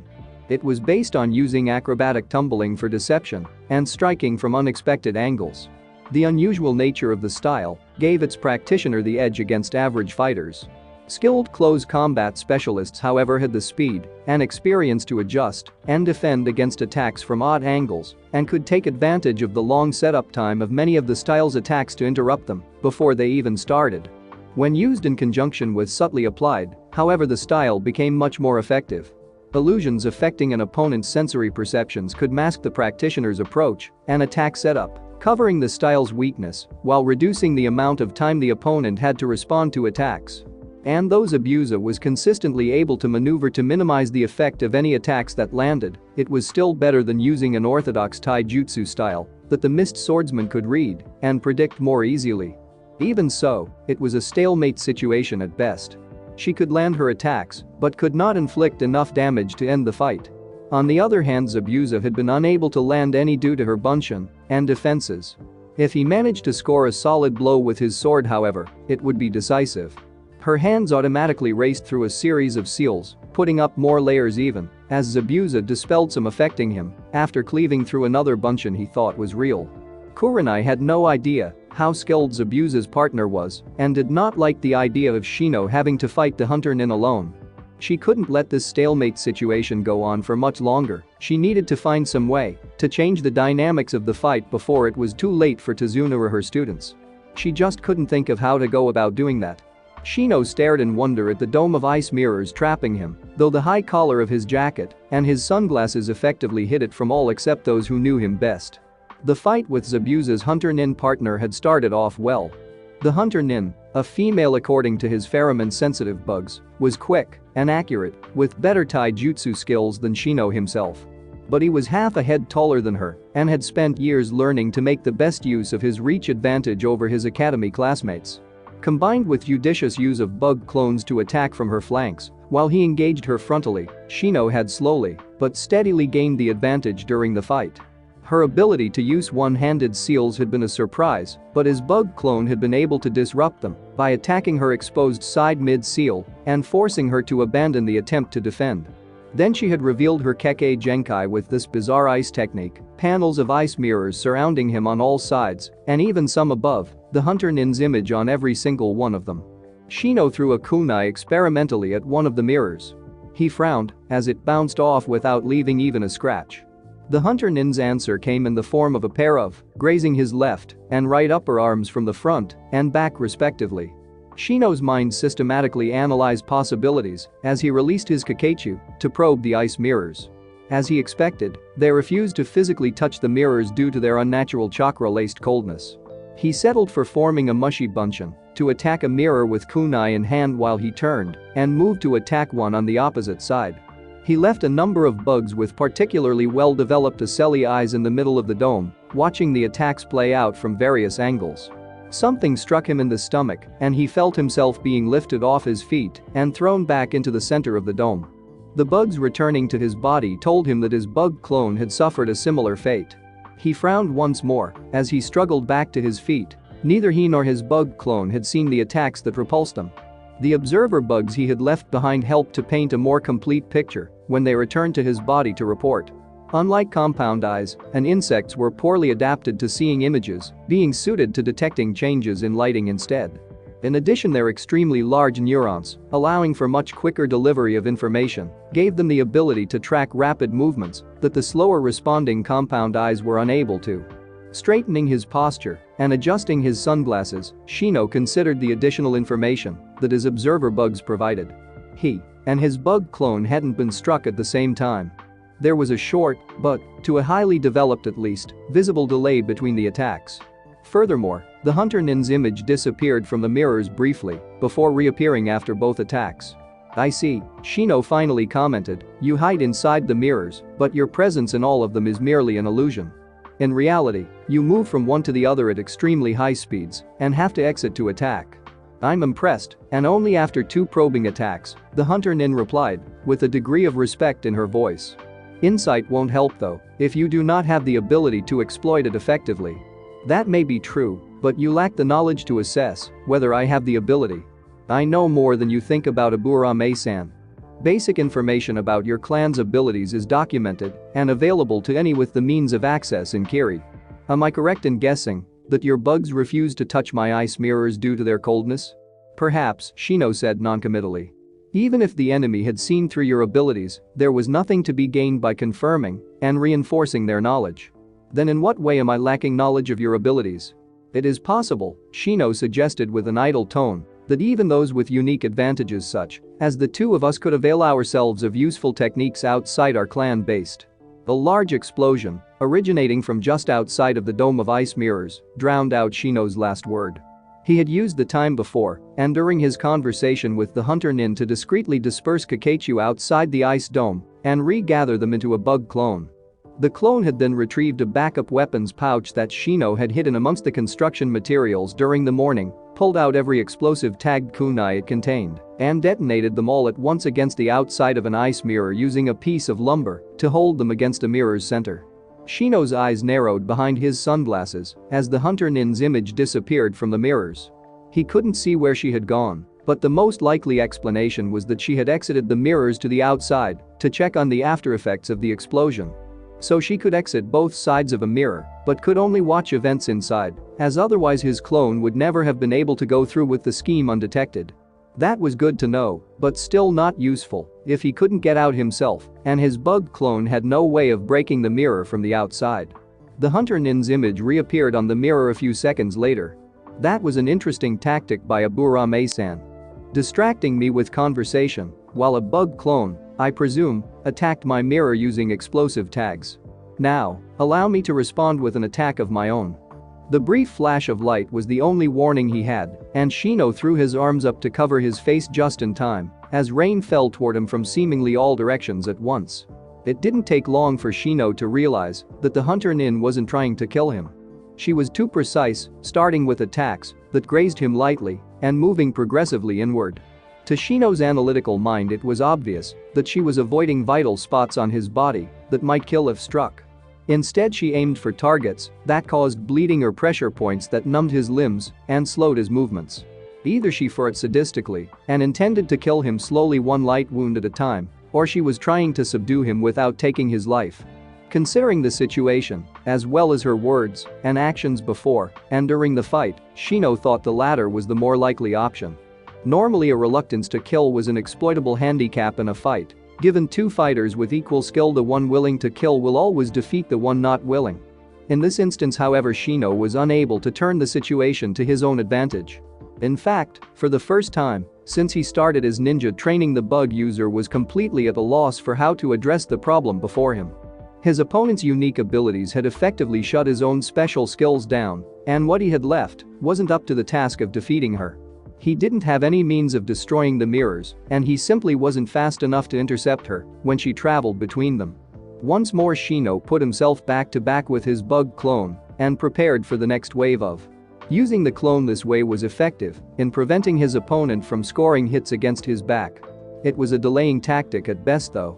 Speaker 1: It was based on using acrobatic tumbling for deception and striking from unexpected angles. The unusual nature of the style gave its practitioner the edge against average fighters. Skilled close combat specialists, however, had the speed and experience to adjust and defend against attacks from odd angles and could take advantage of the long setup time of many of the style's attacks to interrupt them before they even started. When used in conjunction with subtly applied, however, the style became much more effective. Illusions affecting an opponent's sensory perceptions could mask the practitioner's approach and attack setup, covering the style's weakness while reducing the amount of time the opponent had to respond to attacks. And those Abusa was consistently able to maneuver to minimize the effect of any attacks that landed. It was still better than using an orthodox taijutsu style that the missed swordsman could read and predict more easily. Even so, it was a stalemate situation at best. She could land her attacks but could not inflict enough damage to end the fight. On the other hand, Zabuza had been unable to land any due to her bunshin and defenses. If he managed to score a solid blow with his sword, however, it would be decisive. Her hands automatically raced through a series of seals, putting up more layers even, as Zabuza dispelled some affecting him after cleaving through another bunshin he thought was real. Kurenai had no idea how skilled Zabuza's partner was and did not like the idea of Shino having to fight the hunter nin alone. She couldn't let this stalemate situation go on for much longer. She needed to find some way to change the dynamics of the fight before it was too late for Tazuna or her students. She just couldn't think of how to go about doing that. Shino stared in wonder at the dome of ice mirrors trapping him, though the high collar of his jacket and his sunglasses effectively hid it from all except those who knew him best. The fight with Zabuza's hunter nin partner had started off well. The hunter nin, a female according to his pheromone-sensitive bugs, was quick and accurate, with better taijutsu skills than Shino himself. But he was half a head taller than her and had spent years learning to make the best use of his reach advantage over his academy classmates. Combined with judicious use of bug clones to attack from her flanks, while he engaged her frontally, Shino had slowly but steadily gained the advantage during the fight. Her ability to use one-handed seals had been a surprise, but his bug clone had been able to disrupt them by attacking her exposed side mid-seal and forcing her to abandon the attempt to defend. Then she had revealed her Kekkei Genkai with this bizarre ice technique, panels of ice mirrors surrounding him on all sides, and even some above, the hunter nin's image on every single one of them. Shino threw a kunai experimentally at one of the mirrors. He frowned as it bounced off without leaving even a scratch. The hunter nin's answer came in the form of a pair of, grazing his left and right upper arms from the front and back respectively. Shino's mind systematically analyzed possibilities as he released his Kakeichu to probe the ice mirrors. As he expected, they refused to physically touch the mirrors due to their unnatural chakra-laced coldness. He settled for forming a mushy bunshin to attack a mirror with kunai in hand while he turned and moved to attack one on the opposite side. He left a number of bugs with particularly well-developed ocelli eyes in the middle of the dome, watching the attacks play out from various angles. Something struck him in the stomach and he felt himself being lifted off his feet and thrown back into the center of the dome. The bugs returning to his body told him that his bug clone had suffered a similar fate. He frowned once more as he struggled back to his feet. Neither he nor his bug clone had seen the attacks that repulsed them. The observer bugs he had left behind helped to paint a more complete picture when they returned to his body to report. Unlike compound eyes, insects were poorly adapted to seeing images, being suited to detecting changes in lighting instead. In addition, their extremely large neurons, allowing for much quicker delivery of information, gave them the ability to track rapid movements that the slower responding compound eyes were unable to. Straightening his posture and adjusting his sunglasses, Shino considered the additional information that his observer bugs provided. He and his bug clone hadn't been struck at the same time. There was a short, but, to a highly developed at least, visible delay between the attacks. Furthermore, the hunter nin's image disappeared from the mirrors briefly before reappearing after both attacks. "I see," Shino finally commented, "you hide inside the mirrors, but your presence in all of them is merely an illusion. In reality, you move from one to the other at extremely high speeds and have to exit to attack." "I'm impressed," and only after 2 probing attacks, the hunter nin replied, with a degree of respect in her voice. Insight won't help though, if you do not have the ability to exploit it effectively. That may be true, but you lack the knowledge to assess whether I have the ability. I know more than you think about Aburame-san. Basic information about your clan's abilities is documented and available to any with the means of access in Kiri. Am I correct in guessing that your bugs refuse to touch my ice mirrors due to their coldness? Perhaps, Shino said noncommittally. Even if the enemy had seen through your abilities, there was nothing to be gained by confirming and reinforcing their knowledge. Then in what way am I lacking knowledge of your abilities? It is possible, Shino suggested with an idle tone, that even those with unique advantages such as the two of us could avail ourselves of useful techniques outside our clan-based. A large explosion, originating from just outside of the dome of ice mirrors, drowned out Shino's last word. He had used the time before and during his conversation with the hunter Nin to discreetly disperse Kakachu outside the ice dome and regather them into a bug clone. The clone had then retrieved a backup weapons pouch that Shino had hidden amongst the construction materials during the morning, pulled out every explosive tagged kunai it contained, and detonated them all at once against the outside of an ice mirror using a piece of lumber to hold them against a mirror's center. Shino's eyes narrowed behind his sunglasses as the hunter Nin's image disappeared from the mirrors. He couldn't see where she had gone, but the most likely explanation was that she had exited the mirrors to the outside to check on the aftereffects of the explosion. So she could exit both sides of a mirror, but could only watch events inside, as otherwise his clone would never have been able to go through with the scheme undetected. That was good to know, but still not useful if he couldn't get out himself and his bug clone had no way of breaking the mirror from the outside. The hunter Nin's image reappeared on the mirror a few seconds later. That was an interesting tactic by Aburame-san. Distracting me with conversation while a bug clone, I presume, attacked my mirror using explosive tags. Now, allow me to respond with an attack of my own. The brief flash of light was the only warning he had, and Shino threw his arms up to cover his face just in time as rain fell toward him from seemingly all directions at once. It didn't take long for Shino to realize that the hunter Nin wasn't trying to kill him. She was too precise, starting with attacks that grazed him lightly and moving progressively inward. To Shino's analytical mind, it was obvious that she was avoiding vital spots on his body that might kill if struck. Instead, she aimed for targets that caused bleeding or pressure points that numbed his limbs and slowed his movements. Either she fought sadistically and intended to kill him slowly, one light wound at a time, or she was trying to subdue him without taking his life. Considering the situation, as well as her words and actions before and during the fight, Shino thought the latter was the more likely option. Normally, a reluctance to kill was an exploitable handicap in a fight. Given two fighters with equal skill, the one willing to kill will always defeat the one not willing. In this instance, however, Shino was unable to turn the situation to his own advantage. In fact, for the first time since he started his ninja training, the bug user was completely at a loss for how to address the problem before him. His opponent's unique abilities had effectively shut his own special skills down, and what he had left wasn't up to the task of defeating her. He didn't have any means of destroying the mirrors, and he simply wasn't fast enough to intercept her when she traveled between them. Once more, Shino put himself back to back with his bug clone and prepared for the next wave of. Using the clone this way was effective in preventing his opponent from scoring hits against his back. It was a delaying tactic at best though.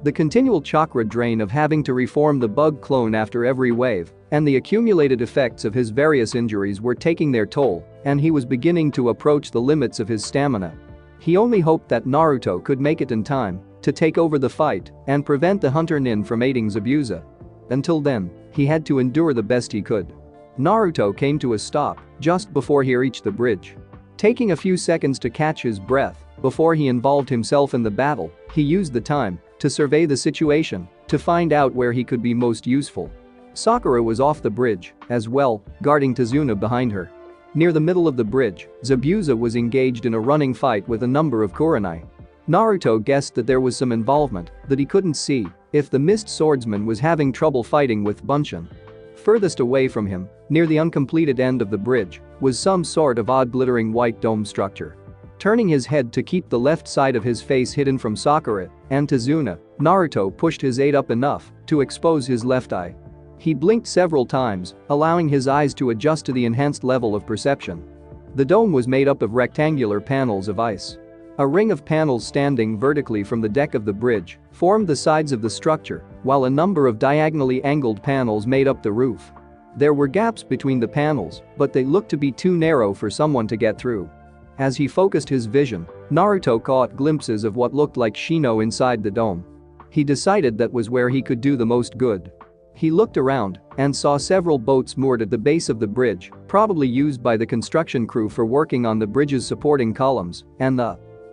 Speaker 1: The continual chakra drain of having to reform the bug clone after every wave and the accumulated effects of his various injuries were taking their toll, and he was beginning to approach the limits of his stamina. He only hoped that Naruto could make it in time to take over the fight and prevent the hunter Nin from aiding Zabuza. Until then, he had to endure the best he could. Naruto came to a stop just before he reached the bridge. Taking a few seconds to catch his breath before he involved himself in the battle, he used the time to survey the situation to find out where he could be most useful. Sakura was off the bridge as well, guarding Tazuna behind her. Near the middle of the bridge, Zabuza was engaged in a running fight with a number of Kurenai. Naruto guessed that there was some involvement that he couldn't see if the mist swordsman was having trouble fighting with Bunshin. Furthest away from him, near the uncompleted end of the bridge, was some sort of odd glittering white dome structure. Turning his head to keep the left side of his face hidden from Sakura and Tazuna, Naruto pushed his aid up enough to expose his left eye. He blinked several times, allowing his eyes to adjust to the enhanced level of perception. The dome was made up of rectangular panels of ice. A ring of panels standing vertically from the deck of the bridge formed the sides of the structure, while a number of diagonally angled panels made up the roof. There were gaps between the panels, but they looked to be too narrow for someone to get through. As he focused his vision, Naruto caught glimpses of what looked like Shino inside the dome. He decided that was where he could do the most good. He looked around and saw several boats moored at the base of the bridge, probably used by the construction crew for working on the bridge's supporting columns, and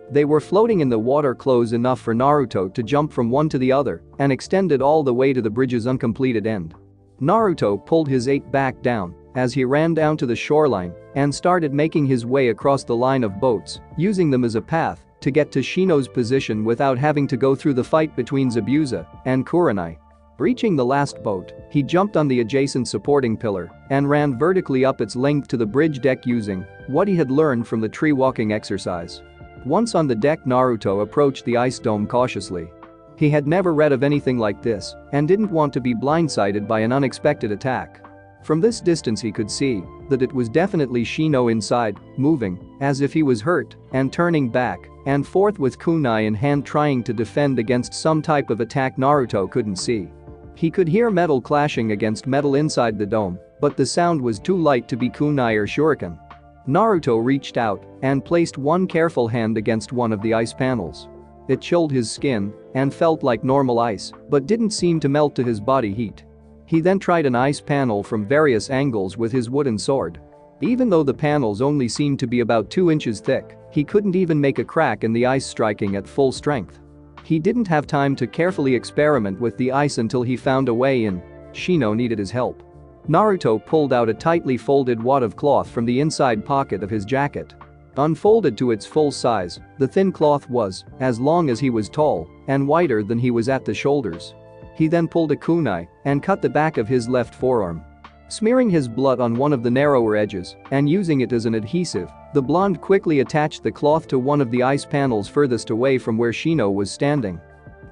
Speaker 1: they were floating in the water close enough for Naruto to jump from one to the other and extended all the way to the bridge's uncompleted end. Naruto pulled his ape back down as he ran down to the shoreline and started making his way across the line of boats, using them as a path to get to Shino's position without having to go through the fight between Zabuza and Kurenai. Reaching the last boat, he jumped on the adjacent supporting pillar and ran vertically up its length to the bridge deck using what he had learned from the tree walking exercise. Once on the deck, Naruto approached the ice dome cautiously. He had never read of anything like this and didn't want to be blindsided by an unexpected attack. From this distance he could see that it was definitely Shino inside, moving as if he was hurt and turning back and forth with kunai in hand trying to defend against some type of attack Naruto couldn't see. He could hear metal clashing against metal inside the dome, but the sound was too light to be kunai or shuriken. Naruto reached out and placed one careful hand against one of the ice panels. It chilled his skin and felt like normal ice, but didn't seem to melt to his body heat. He then tried an ice panel from various angles with his wooden sword. Even though the panels only seemed to be about 2 inches thick, he couldn't even make a crack in the ice striking at full strength. He didn't have time to carefully experiment with the ice until he found a way in. Shino needed his help. Naruto pulled out a tightly folded wad of cloth from the inside pocket of his jacket. Unfolded to its full size, the thin cloth was as long as he was tall and wider than he was at the shoulders. He then pulled a kunai and cut the back of his left forearm. Smearing his blood on one of the narrower edges and using it as an adhesive, the blonde quickly attached the cloth to one of the ice panels furthest away from where Shino was standing.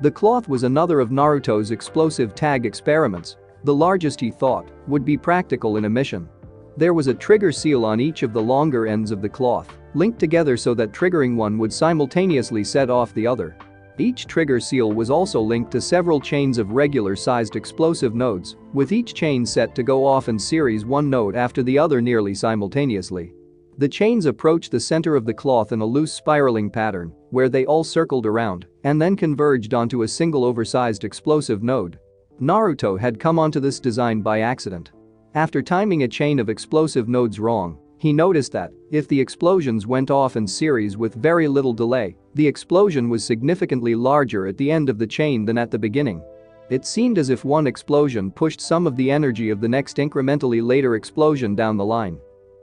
Speaker 1: The cloth was another of Naruto's explosive tag experiments, the largest he thought would be practical in a mission. There was a trigger seal on each of the longer ends of the cloth, linked together so that triggering one would simultaneously set off the other. Each trigger seal was also linked to several chains of regular-sized explosive nodes, with each chain set to go off in series one node after the other nearly simultaneously. The chains approached the center of the cloth in a loose spiraling pattern, where they all circled around and then converged onto a single oversized explosive node. Naruto had come onto this design by accident. After timing a chain of explosive nodes wrong, he noticed that if the explosions went off in series with very little delay, the explosion was significantly larger at the end of the chain than at the beginning. It seemed as if one explosion pushed some of the energy of the next incrementally later explosion down the line.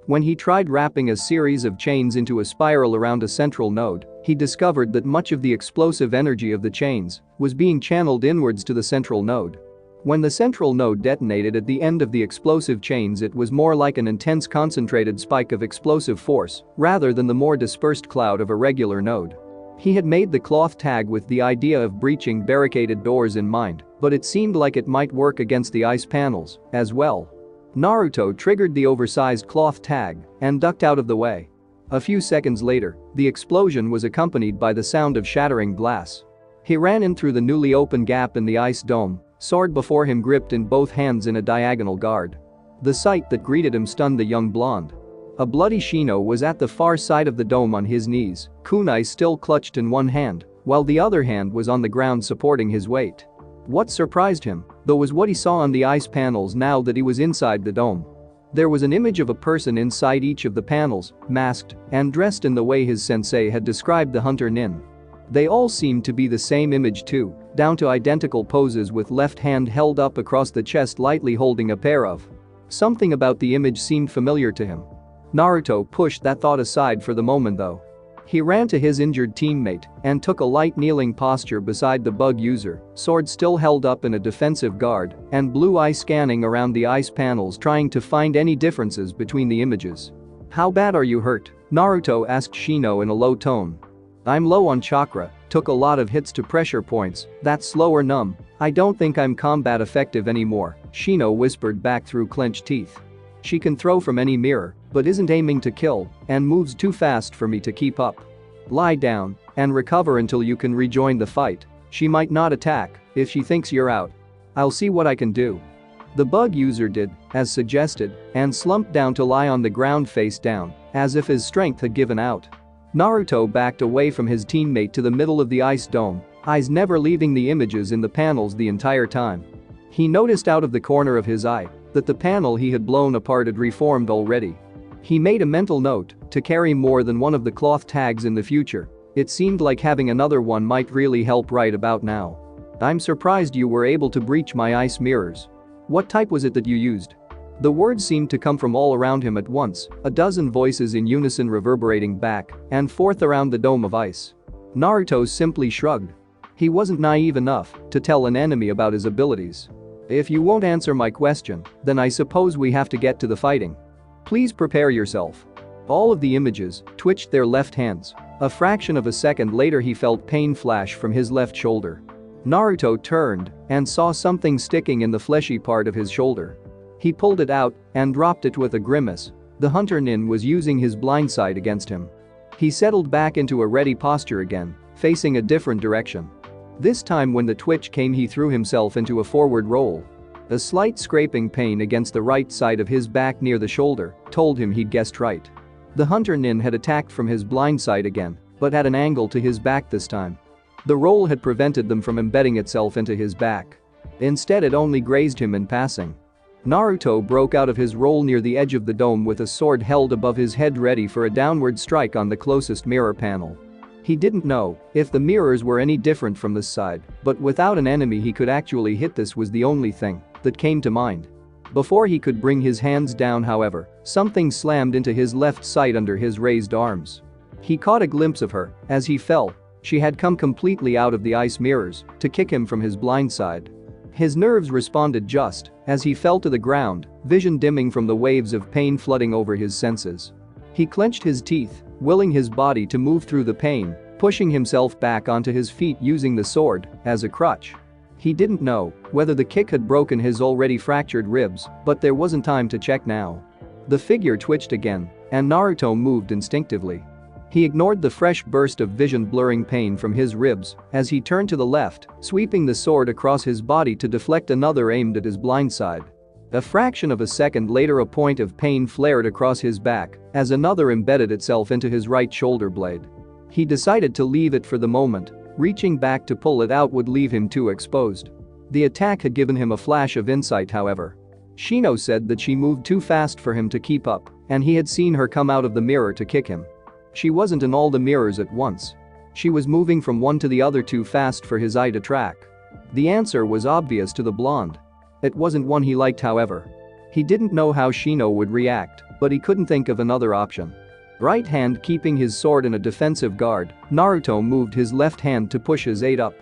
Speaker 1: When he tried wrapping a series of chains into a spiral around a central node, he discovered that much of the explosive energy of the chains was being channeled inwards to the central node. When the central node detonated at the end of the explosive chains, it was more like an intense concentrated spike of explosive force rather than the more dispersed cloud of a regular node. He had made the cloth tag with the idea of breaching barricaded doors in mind, but it seemed like it might work against the ice panels as well. Naruto triggered the oversized cloth tag and ducked out of the way. A few seconds later, the explosion was accompanied by the sound of shattering glass. He ran in through the newly opened gap in the ice dome, sword before him gripped in both hands in a diagonal guard. The sight that greeted him stunned the young blonde. A bloody Shino was at the far side of the dome on his knees, kunai still clutched in one hand, while the other hand was on the ground supporting his weight. What surprised him, though, was what he saw on the ice panels now that he was inside the dome. There was an image of a person inside each of the panels, masked and dressed in the way his sensei had described the hunter nin. They all seemed to be the same image too, down to identical poses with left hand held up across the chest lightly holding a pair of. Something about the image seemed familiar to him. Naruto pushed that thought aside for the moment though. He ran to his injured teammate and took a light kneeling posture beside the bug user, sword still held up in a defensive guard, and blue eye scanning around the ice panels trying to find any differences between the images. "How bad are you hurt?" Naruto asked Shino in a low tone. "I'm low on chakra, took a lot of hits to pressure points, that's slow or numb, I don't think I'm combat effective anymore," Shino whispered back through clenched teeth. "She can throw from any mirror, but isn't aiming to kill and moves too fast for me to keep up." Lie down and recover until you can rejoin the fight. She might not attack if she thinks you're out. I'll see what I can do." The bug user did as suggested and slumped down to lie on the ground face down, as if his strength had given out. Naruto backed away from his teammate to the middle of the ice dome, eyes never leaving the images in the panels the entire time. He noticed out of the corner of his eye that the panel he had blown apart had reformed already. He made a mental note to carry more than one of the cloth tags in the future. It seemed like having another one might really help right about now. "I'm surprised you were able to breach my ice mirrors. What type was it that you used?" The words seemed to come from all around him at once, a dozen voices in unison reverberating back and forth around the dome of ice. Naruto simply shrugged. He wasn't naive enough to tell an enemy about his abilities. "If you won't answer my question, then I suppose we have to get to the fighting. Please prepare yourself." All of the images twitched their left hands. A fraction of a second later he felt pain flash from his left shoulder. Naruto turned and saw something sticking in the fleshy part of his shoulder. He pulled it out and dropped it with a grimace. The hunter nin was using his blindside against him. He settled back into a ready posture again, facing a different direction. This time when the twitch came he threw himself into a forward roll. A slight scraping pain against the right side of his back near the shoulder told him he'd guessed right. The hunter nin had attacked from his blindside again, but at an angle to his back this time. The roll had prevented them from embedding itself into his back. Instead it only grazed him in passing. Naruto broke out of his roll near the edge of the dome with a sword held above his head ready for a downward strike on the closest mirror panel. He didn't know if the mirrors were any different from this side, but without an enemy he could actually hit. This was the only thing that came to mind. Before he could bring his hands down, however, something slammed into his left side under his raised arms. He caught a glimpse of her as he fell. She had come completely out of the ice mirrors to kick him from his blind side. His nerves responded just as he fell to the ground, vision dimming from the waves of pain flooding over his senses. He clenched his teeth, willing his body to move through the pain, pushing himself back onto his feet using the sword as a crutch. He didn't know whether the kick had broken his already fractured ribs, but there wasn't time to check now. The figure twitched again, and Naruto moved instinctively. He ignored the fresh burst of vision-blurring pain from his ribs as he turned to the left, sweeping the sword across his body to deflect another aimed at his blind side. A fraction of a second later a point of pain flared across his back as another embedded itself into his right shoulder blade. He decided to leave it for the moment. Reaching back to pull it out would leave him too exposed. The attack had given him a flash of insight, however. Shino said that she moved too fast for him to keep up, and he had seen her come out of the mirror to kick him. She wasn't in all the mirrors at once. She was moving from one to the other too fast for his eye to track. The answer was obvious to the blonde. It wasn't one he liked, however. He didn't know how Shino would react, but he couldn't think of another option. Right hand keeping his sword in a defensive guard, Naruto moved his left hand to push his aid up.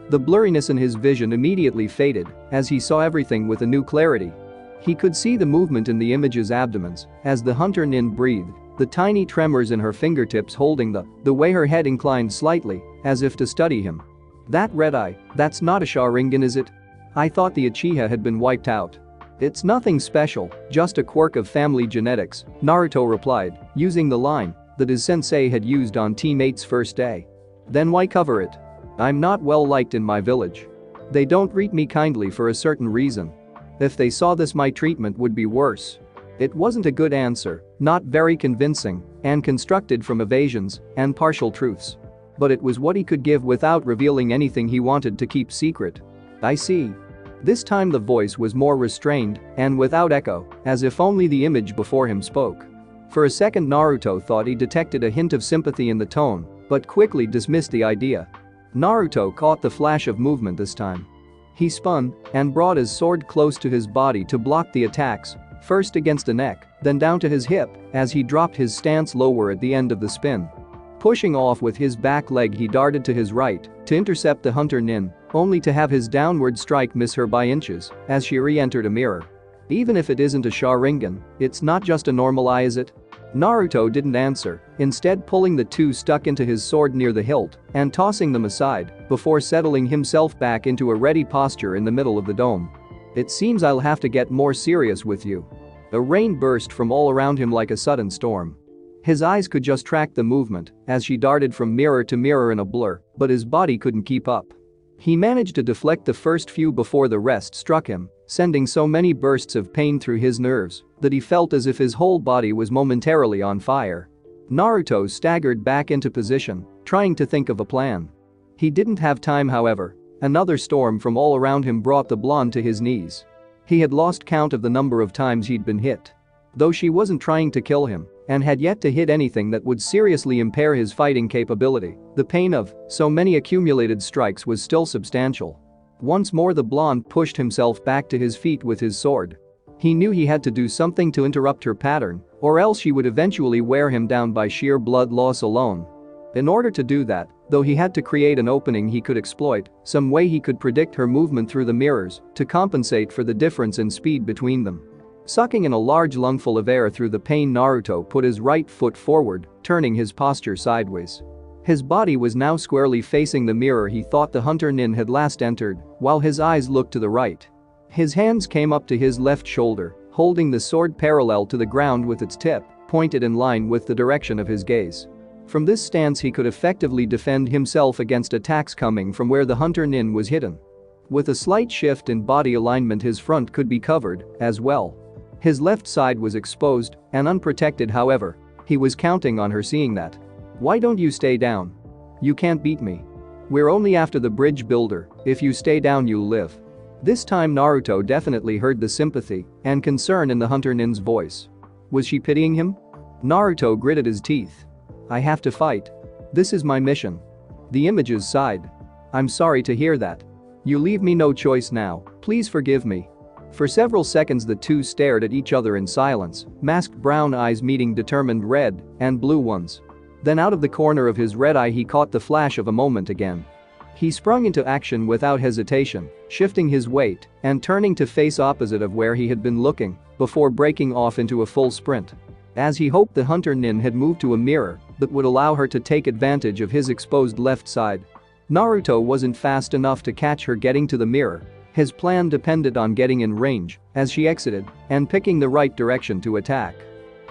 Speaker 1: The blurriness in his vision immediately faded as he saw everything with a new clarity. He could see the movement in the image's abdomens as the hunter nin breathed, the tiny tremors in her fingertips holding the way her head inclined slightly, as if to study him. "That red eye, that's not a Sharingan, is it? I thought the Uchiha had been wiped out." "It's nothing special, just a quirk of family genetics," Naruto replied, using the line that his sensei had used on Team 8's first day. "Then why cover it? I'm not well liked in my village. They don't treat me kindly for a certain reason. If they saw this, my treatment would be worse." It wasn't a good answer, not very convincing, and constructed from evasions and partial truths. But it was what he could give without revealing anything he wanted to keep secret. "I see." This time the voice was more restrained and without echo, as if only the image before him spoke. For a second Naruto thought he detected a hint of sympathy in the tone, but quickly dismissed the idea. Naruto caught the flash of movement this time. He spun and brought his sword close to his body to block the attacks, first against the neck, then down to his hip as he dropped his stance lower at the end of the spin. Pushing off with his back leg he darted to his right to intercept the hunter nin, only to have his downward strike miss her by inches as she re-entered a mirror. "Even if it isn't a Sharingan, it's not just a normal eye, is it?" Naruto didn't answer, instead pulling the two stuck into his sword near the hilt and tossing them aside before settling himself back into a ready posture in the middle of the dome. "It seems I'll have to get more serious with you." A rain burst from all around him like a sudden storm. His eyes could just track the movement as she darted from mirror to mirror in a blur, but his body couldn't keep up. He managed to deflect the first few before the rest struck him, sending so many bursts of pain through his nerves that he felt as if his whole body was momentarily on fire. Naruto staggered back into position, trying to think of a plan. He didn't have time, however. Another storm from all around him brought the blonde to his knees. He had lost count of the number of times he'd been hit. Though she wasn't trying to kill him and had yet to hit anything that would seriously impair his fighting capability, the pain of so many accumulated strikes was still substantial. Once more the blonde pushed himself back to his feet with his sword. He knew he had to do something to interrupt her pattern, or else she would eventually wear him down by sheer blood loss alone. In order to do that, though, he had to create an opening he could exploit, some way he could predict her movement through the mirrors to compensate for the difference in speed between them. Sucking in a large lungful of air through the pain, Naruto put his right foot forward, turning his posture sideways. His body was now squarely facing the mirror he thought the hunter nin had last entered, while his eyes looked to the right. His hands came up to his left shoulder, holding the sword parallel to the ground with its tip pointed in line with the direction of his gaze. From this stance he could effectively defend himself against attacks coming from where the hunter nin was hidden. With a slight shift in body alignment, his front could be covered as well. His left side was exposed and unprotected, however. He was counting on her seeing that. "Why don't you stay down? You can't beat me. We're only after the bridge builder. If you stay down you'll live." This time Naruto definitely heard the sympathy and concern in the hunter nin's voice. Was she pitying him? Naruto gritted his teeth. "I have to fight. This is my mission." The images sighed. "I'm sorry to hear that. You leave me no choice now, please forgive me." For several seconds the two stared at each other in silence, masked brown eyes meeting determined red and blue ones. Then out of the corner of his red eye he caught the flash of a moment again. He sprung into action without hesitation, shifting his weight and turning to face opposite of where he had been looking before breaking off into a full sprint. As he hoped, the hunter nin had moved to a mirror that would allow her to take advantage of his exposed left side. Naruto wasn't fast enough to catch her getting to the mirror. His plan depended on getting in range as she exited and picking the right direction to attack.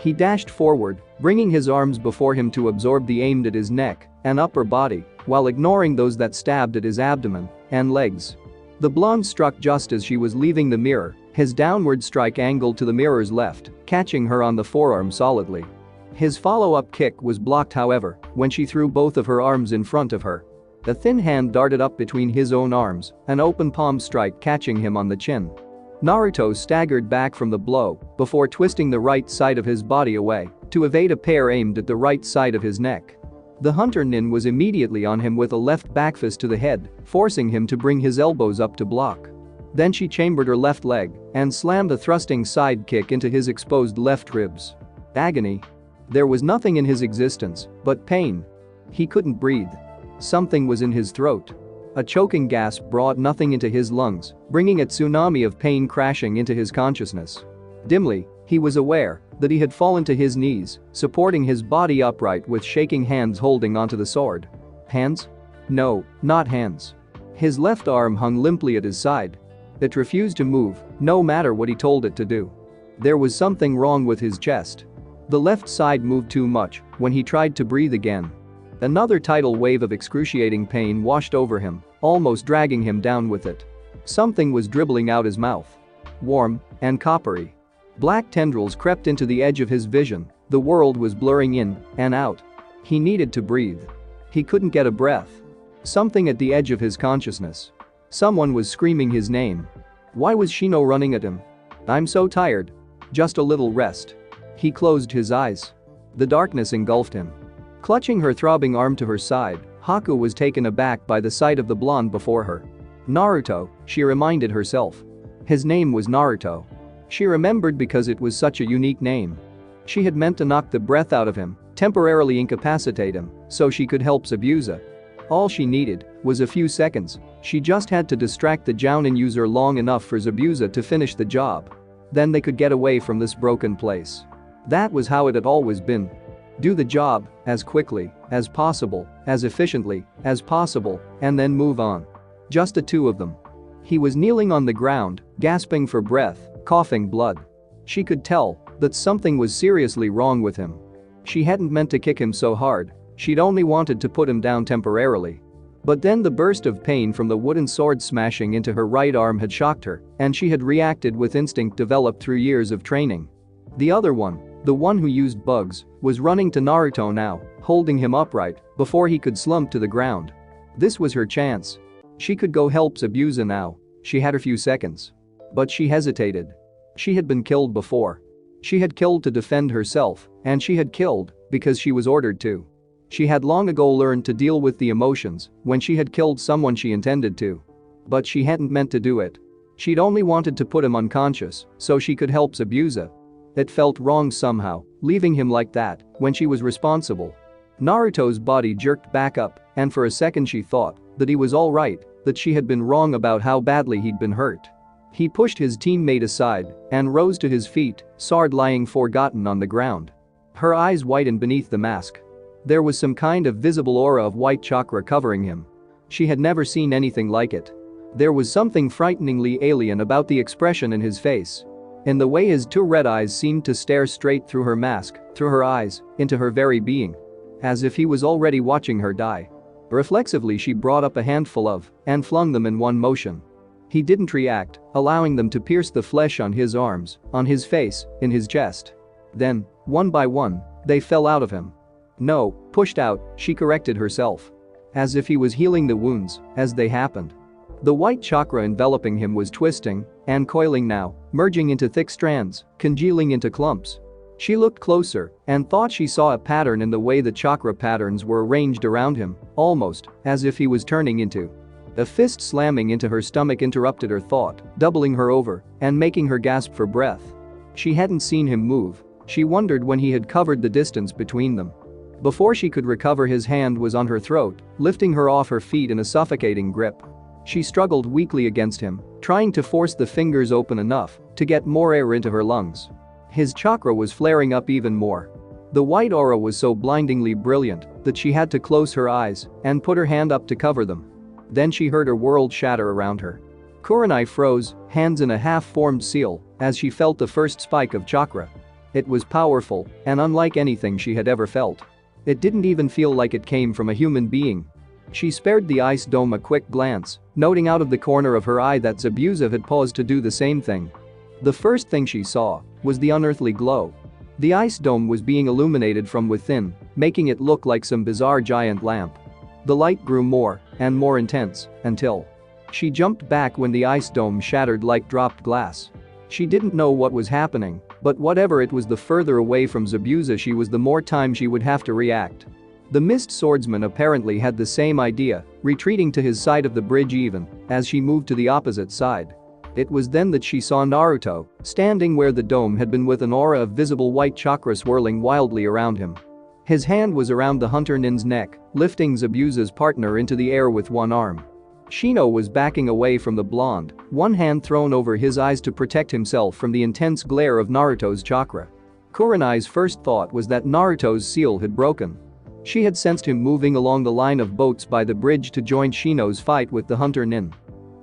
Speaker 1: He dashed forward, bringing his arms before him to absorb the aimed at his neck and upper body while ignoring those that stabbed at his abdomen and legs. The blonde struck just as she was leaving the mirror, his downward strike angled to the mirror's left, catching her on the forearm solidly. His follow-up kick was blocked, however, when she threw both of her arms in front of her. A thin hand darted up between his own arms, an open palm strike catching him on the chin. Naruto staggered back from the blow before twisting the right side of his body away to evade a pair aimed at the right side of his neck. The hunter nin was immediately on him with a left backfist to the head, forcing him to bring his elbows up to block. Then she chambered her left leg and slammed a thrusting side kick into his exposed left ribs. Agony. There was nothing in his existence but pain. He couldn't breathe. Something was in his throat. A choking gasp brought nothing into his lungs, bringing a tsunami of pain crashing into his consciousness. Dimly, he was aware that he had fallen to his knees, supporting his body upright with shaking hands holding onto the sword. Hands? No, not hands. His left arm hung limply at his side. It refused to move, no matter what he told it to do. There was something wrong with his chest. The left side moved too much when he tried to breathe again. Another tidal wave of excruciating pain washed over him, almost dragging him down with it. Something was dribbling out his mouth. Warm and coppery. Black tendrils crept into the edge of his vision. The world was blurring in and out. He needed to breathe. He couldn't get a breath. Something at the edge of his consciousness. Someone was screaming his name. Why was Shino running at him? "I'm so tired. Just a little rest." He closed his eyes. The darkness engulfed him. Clutching her throbbing arm to her side, Haku was taken aback by the sight of the blonde before her. Naruto, she reminded herself. His name was Naruto. She remembered because it was such a unique name. She had meant to knock the breath out of him, temporarily incapacitate him, so she could help Zabuza. All she needed was a few seconds. She just had to distract the Jounin user long enough for Zabuza to finish the job. Then they could get away from this broken place. That was how it had always been. Do the job as quickly as possible, as efficiently as possible, and then move on. Just the two of them. He was kneeling on the ground, gasping for breath, coughing blood. She could tell that something was seriously wrong with him. She hadn't meant to kick him so hard, she'd only wanted to put him down temporarily. But then the burst of pain from the wooden sword smashing into her right arm had shocked her, and she had reacted with instinct developed through years of training. The other one, the one who used bugs, was running to Naruto now, holding him upright before he could slump to the ground. This was her chance. She could go help Zetsubou now. She had a few seconds. But she hesitated. She had been killed before. She had killed to defend herself, and she had killed because she was ordered to. She had long ago learned to deal with the emotions when she had killed someone she intended to. But she hadn't meant to do it. She'd only wanted to put him unconscious so she could help Zetsubou. It felt wrong somehow, leaving him like that when she was responsible. Naruto's body jerked back up, and for a second she thought that he was alright, that she had been wrong about how badly he'd been hurt. He pushed his teammate aside and rose to his feet, sword lying forgotten on the ground. Her eyes widened beneath the mask. There was some kind of visible aura of white chakra covering him. She had never seen anything like it. There was something frighteningly alien about the expression in his face. In the way his two red eyes seemed to stare straight through her mask, through her eyes, into her very being. As if he was already watching her die. Reflexively she brought up a handful of and flung them in one motion. He didn't react, allowing them to pierce the flesh on his arms, on his face, in his chest. Then, one by one, they fell out of him. No, pushed out, she corrected herself. As if he was healing the wounds as they happened. The white chakra enveloping him was twisting and coiling now, merging into thick strands, congealing into clumps. She looked closer and thought she saw a pattern in the way the chakra patterns were arranged around him, almost as if he was turning into. A fist slamming into her stomach interrupted her thought, doubling her over and making her gasp for breath. She hadn't seen him move. She wondered when he had covered the distance between them. Before she could recover, his hand was on her throat, lifting her off her feet in a suffocating grip. She struggled weakly against him, trying to force the fingers open enough to get more air into her lungs. His chakra was flaring up even more. The white aura was so blindingly brilliant that she had to close her eyes and put her hand up to cover them. Then she heard her world shatter around her. Kurenai froze, hands in a half-formed seal, as she felt the first spike of chakra. It was powerful and unlike anything she had ever felt. It didn't even feel like it came from a human being. She spared the ice dome a quick glance, noting out of the corner of her eye that Zetsubou had paused to do the same thing. The first thing she saw was the unearthly glow. The ice dome was being illuminated from within, making it look like some bizarre giant lamp. The light grew more and more intense until she jumped back when the ice dome shattered like dropped glass. She didn't know what was happening, but whatever it was, the further away from Zetsubou she was, the more time she would have to react. The mist swordsman apparently had the same idea, retreating to his side of the bridge even as she moved to the opposite side. It was then that she saw Naruto, standing where the dome had been, with an aura of visible white chakra swirling wildly around him. His hand was around the hunter nin's neck, lifting Zetsubou's partner into the air with one arm. Shino was backing away from the blonde, one hand thrown over his eyes to protect himself from the intense glare of Naruto's chakra. Kurenai's first thought was that Naruto's seal had broken. She had sensed him moving along the line of boats by the bridge to join Shino's fight with the hunter nin.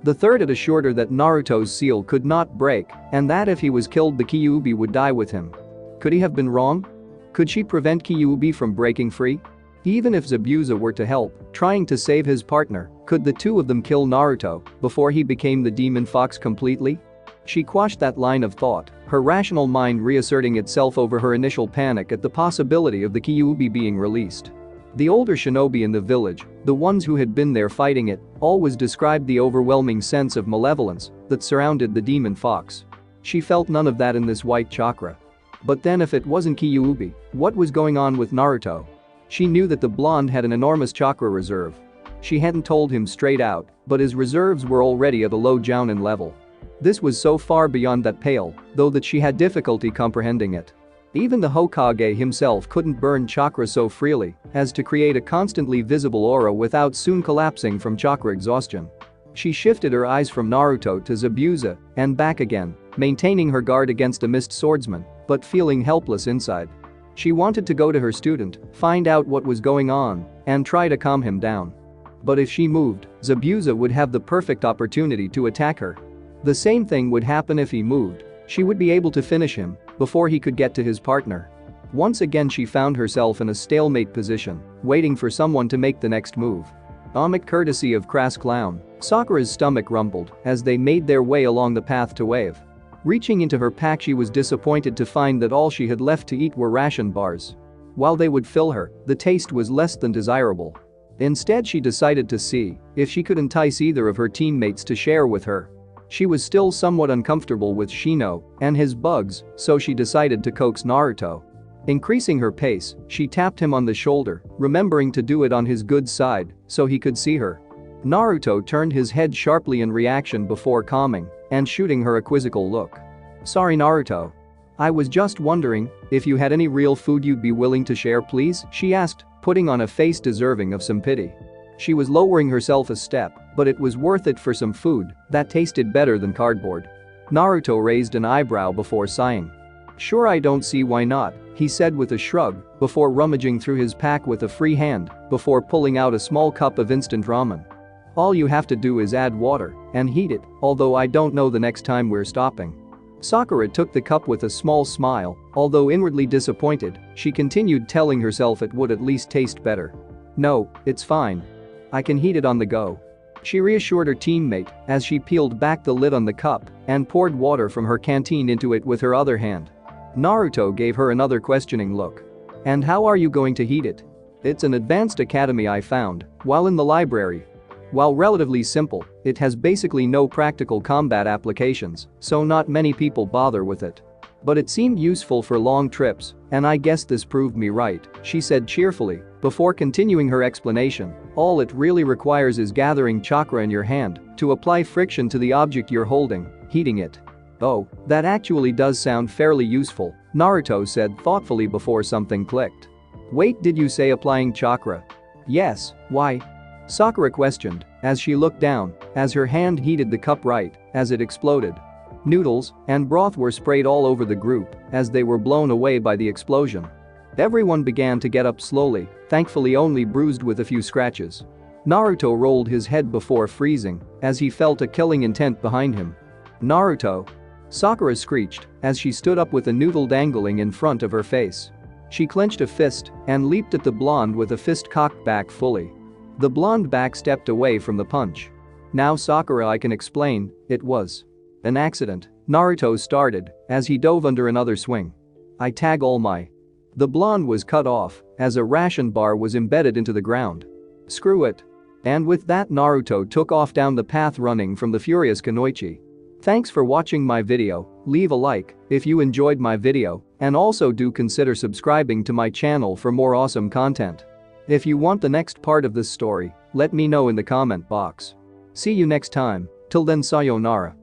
Speaker 1: The third had assured her that Naruto's seal could not break and that if he was killed the Kyuubi would die with him. Could he have been wrong? Could she prevent Kyuubi from breaking free? Even if Zetsubou were to help, trying to save his partner, could the two of them kill Naruto before he became the demon fox completely? She quashed that line of thought, her rational mind reasserting itself over her initial panic at the possibility of the Kyuubi being released. The older shinobi in the village, the ones who had been there fighting it, always described the overwhelming sense of malevolence that surrounded the demon fox. She felt none of that in this white chakra. But then if it wasn't Kyuubi, what was going on with Naruto? She knew that the blonde had an enormous chakra reserve. She hadn't told him straight out, but his reserves were already at a low jounin level. This was so far beyond that pale, though, that she had difficulty comprehending it. Even the Hokage himself couldn't burn chakra so freely as to create a constantly visible aura without soon collapsing from chakra exhaustion. She shifted her eyes from Naruto to Zetsubou and back again, maintaining her guard against a mist swordsman, but feeling helpless inside. She wanted to go to her student, find out what was going on, and try to calm him down. But if she moved, Zetsubou would have the perfect opportunity to attack her. The same thing would happen if he moved. She would be able to finish him before he could get to his partner. Once again she found herself in a stalemate position, waiting for someone to make the next move. Courtesy of crass clown, Sakura's stomach rumbled as they made their way along the path to Wave. Reaching into her pack, she was disappointed to find that all she had left to eat were ration bars. While they would fill her, the taste was less than desirable. Instead, she decided to see if she could entice either of her teammates to share with her. She was still somewhat uncomfortable with Shino and his bugs, so she decided to coax Naruto. Increasing her pace, she tapped him on the shoulder, remembering to do it on his good side so he could see her. Naruto turned his head sharply in reaction before calming and shooting her a quizzical look. "Sorry, Naruto. I was just wondering if you had any real food you'd be willing to share, please?" she asked, putting on a face deserving of some pity. She was lowering herself a step, but it was worth it for some food that tasted better than cardboard. Naruto raised an eyebrow before sighing. "Sure, I don't see why not," he said with a shrug before rummaging through his pack with a free hand before pulling out a small cup of instant ramen. "All you have to do is add water and heat it, although I don't know the next time we're stopping." Sakura took the cup with a small smile, although inwardly disappointed, she continued telling herself it would at least taste better. "No, it's fine. I can heat it on the go." She reassured her teammate as she peeled back the lid on the cup and poured water from her canteen into it with her other hand. Naruto gave her another questioning look. "And how are you going to heat it?" "It's an advanced academy I found while in the library. While relatively simple, it has basically no practical combat applications, so not many people bother with it. But it seemed useful for long trips, and I guess this proved me right," she said cheerfully before continuing her explanation. "All it really requires is gathering chakra in your hand to apply friction to the object you're holding, heating it." "Oh, that actually does sound fairly useful," Naruto said thoughtfully before something clicked. "Wait, did you say applying chakra?" "Yes, why?" Sakura questioned as she looked down as her hand heated the cup right as it exploded. Noodles and broth were sprayed all over the group as they were blown away by the explosion. Everyone began to get up slowly, thankfully only bruised with a few scratches. Naruto rolled his head before freezing as he felt a killing intent behind him. "Naruto!" Sakura screeched as she stood up with a noodle dangling in front of her face. She clenched a fist and leaped at the blonde with a fist cocked back fully. The blonde backstepped away from the punch. "Now Sakura, I can explain, it was an accident," Naruto started as he dove under another swing. "I tag all my." The blonde was cut off as a ration bar was embedded into the ground. "Screw it." And with that, Naruto took off down the path running from the furious Kunoichi. Thanks for watching my video. Leave a like if you enjoyed my video and also do consider subscribing to my channel for more awesome content. If you want the next part of this story, let me know in the comment box. See you next time. Till then, sayonara.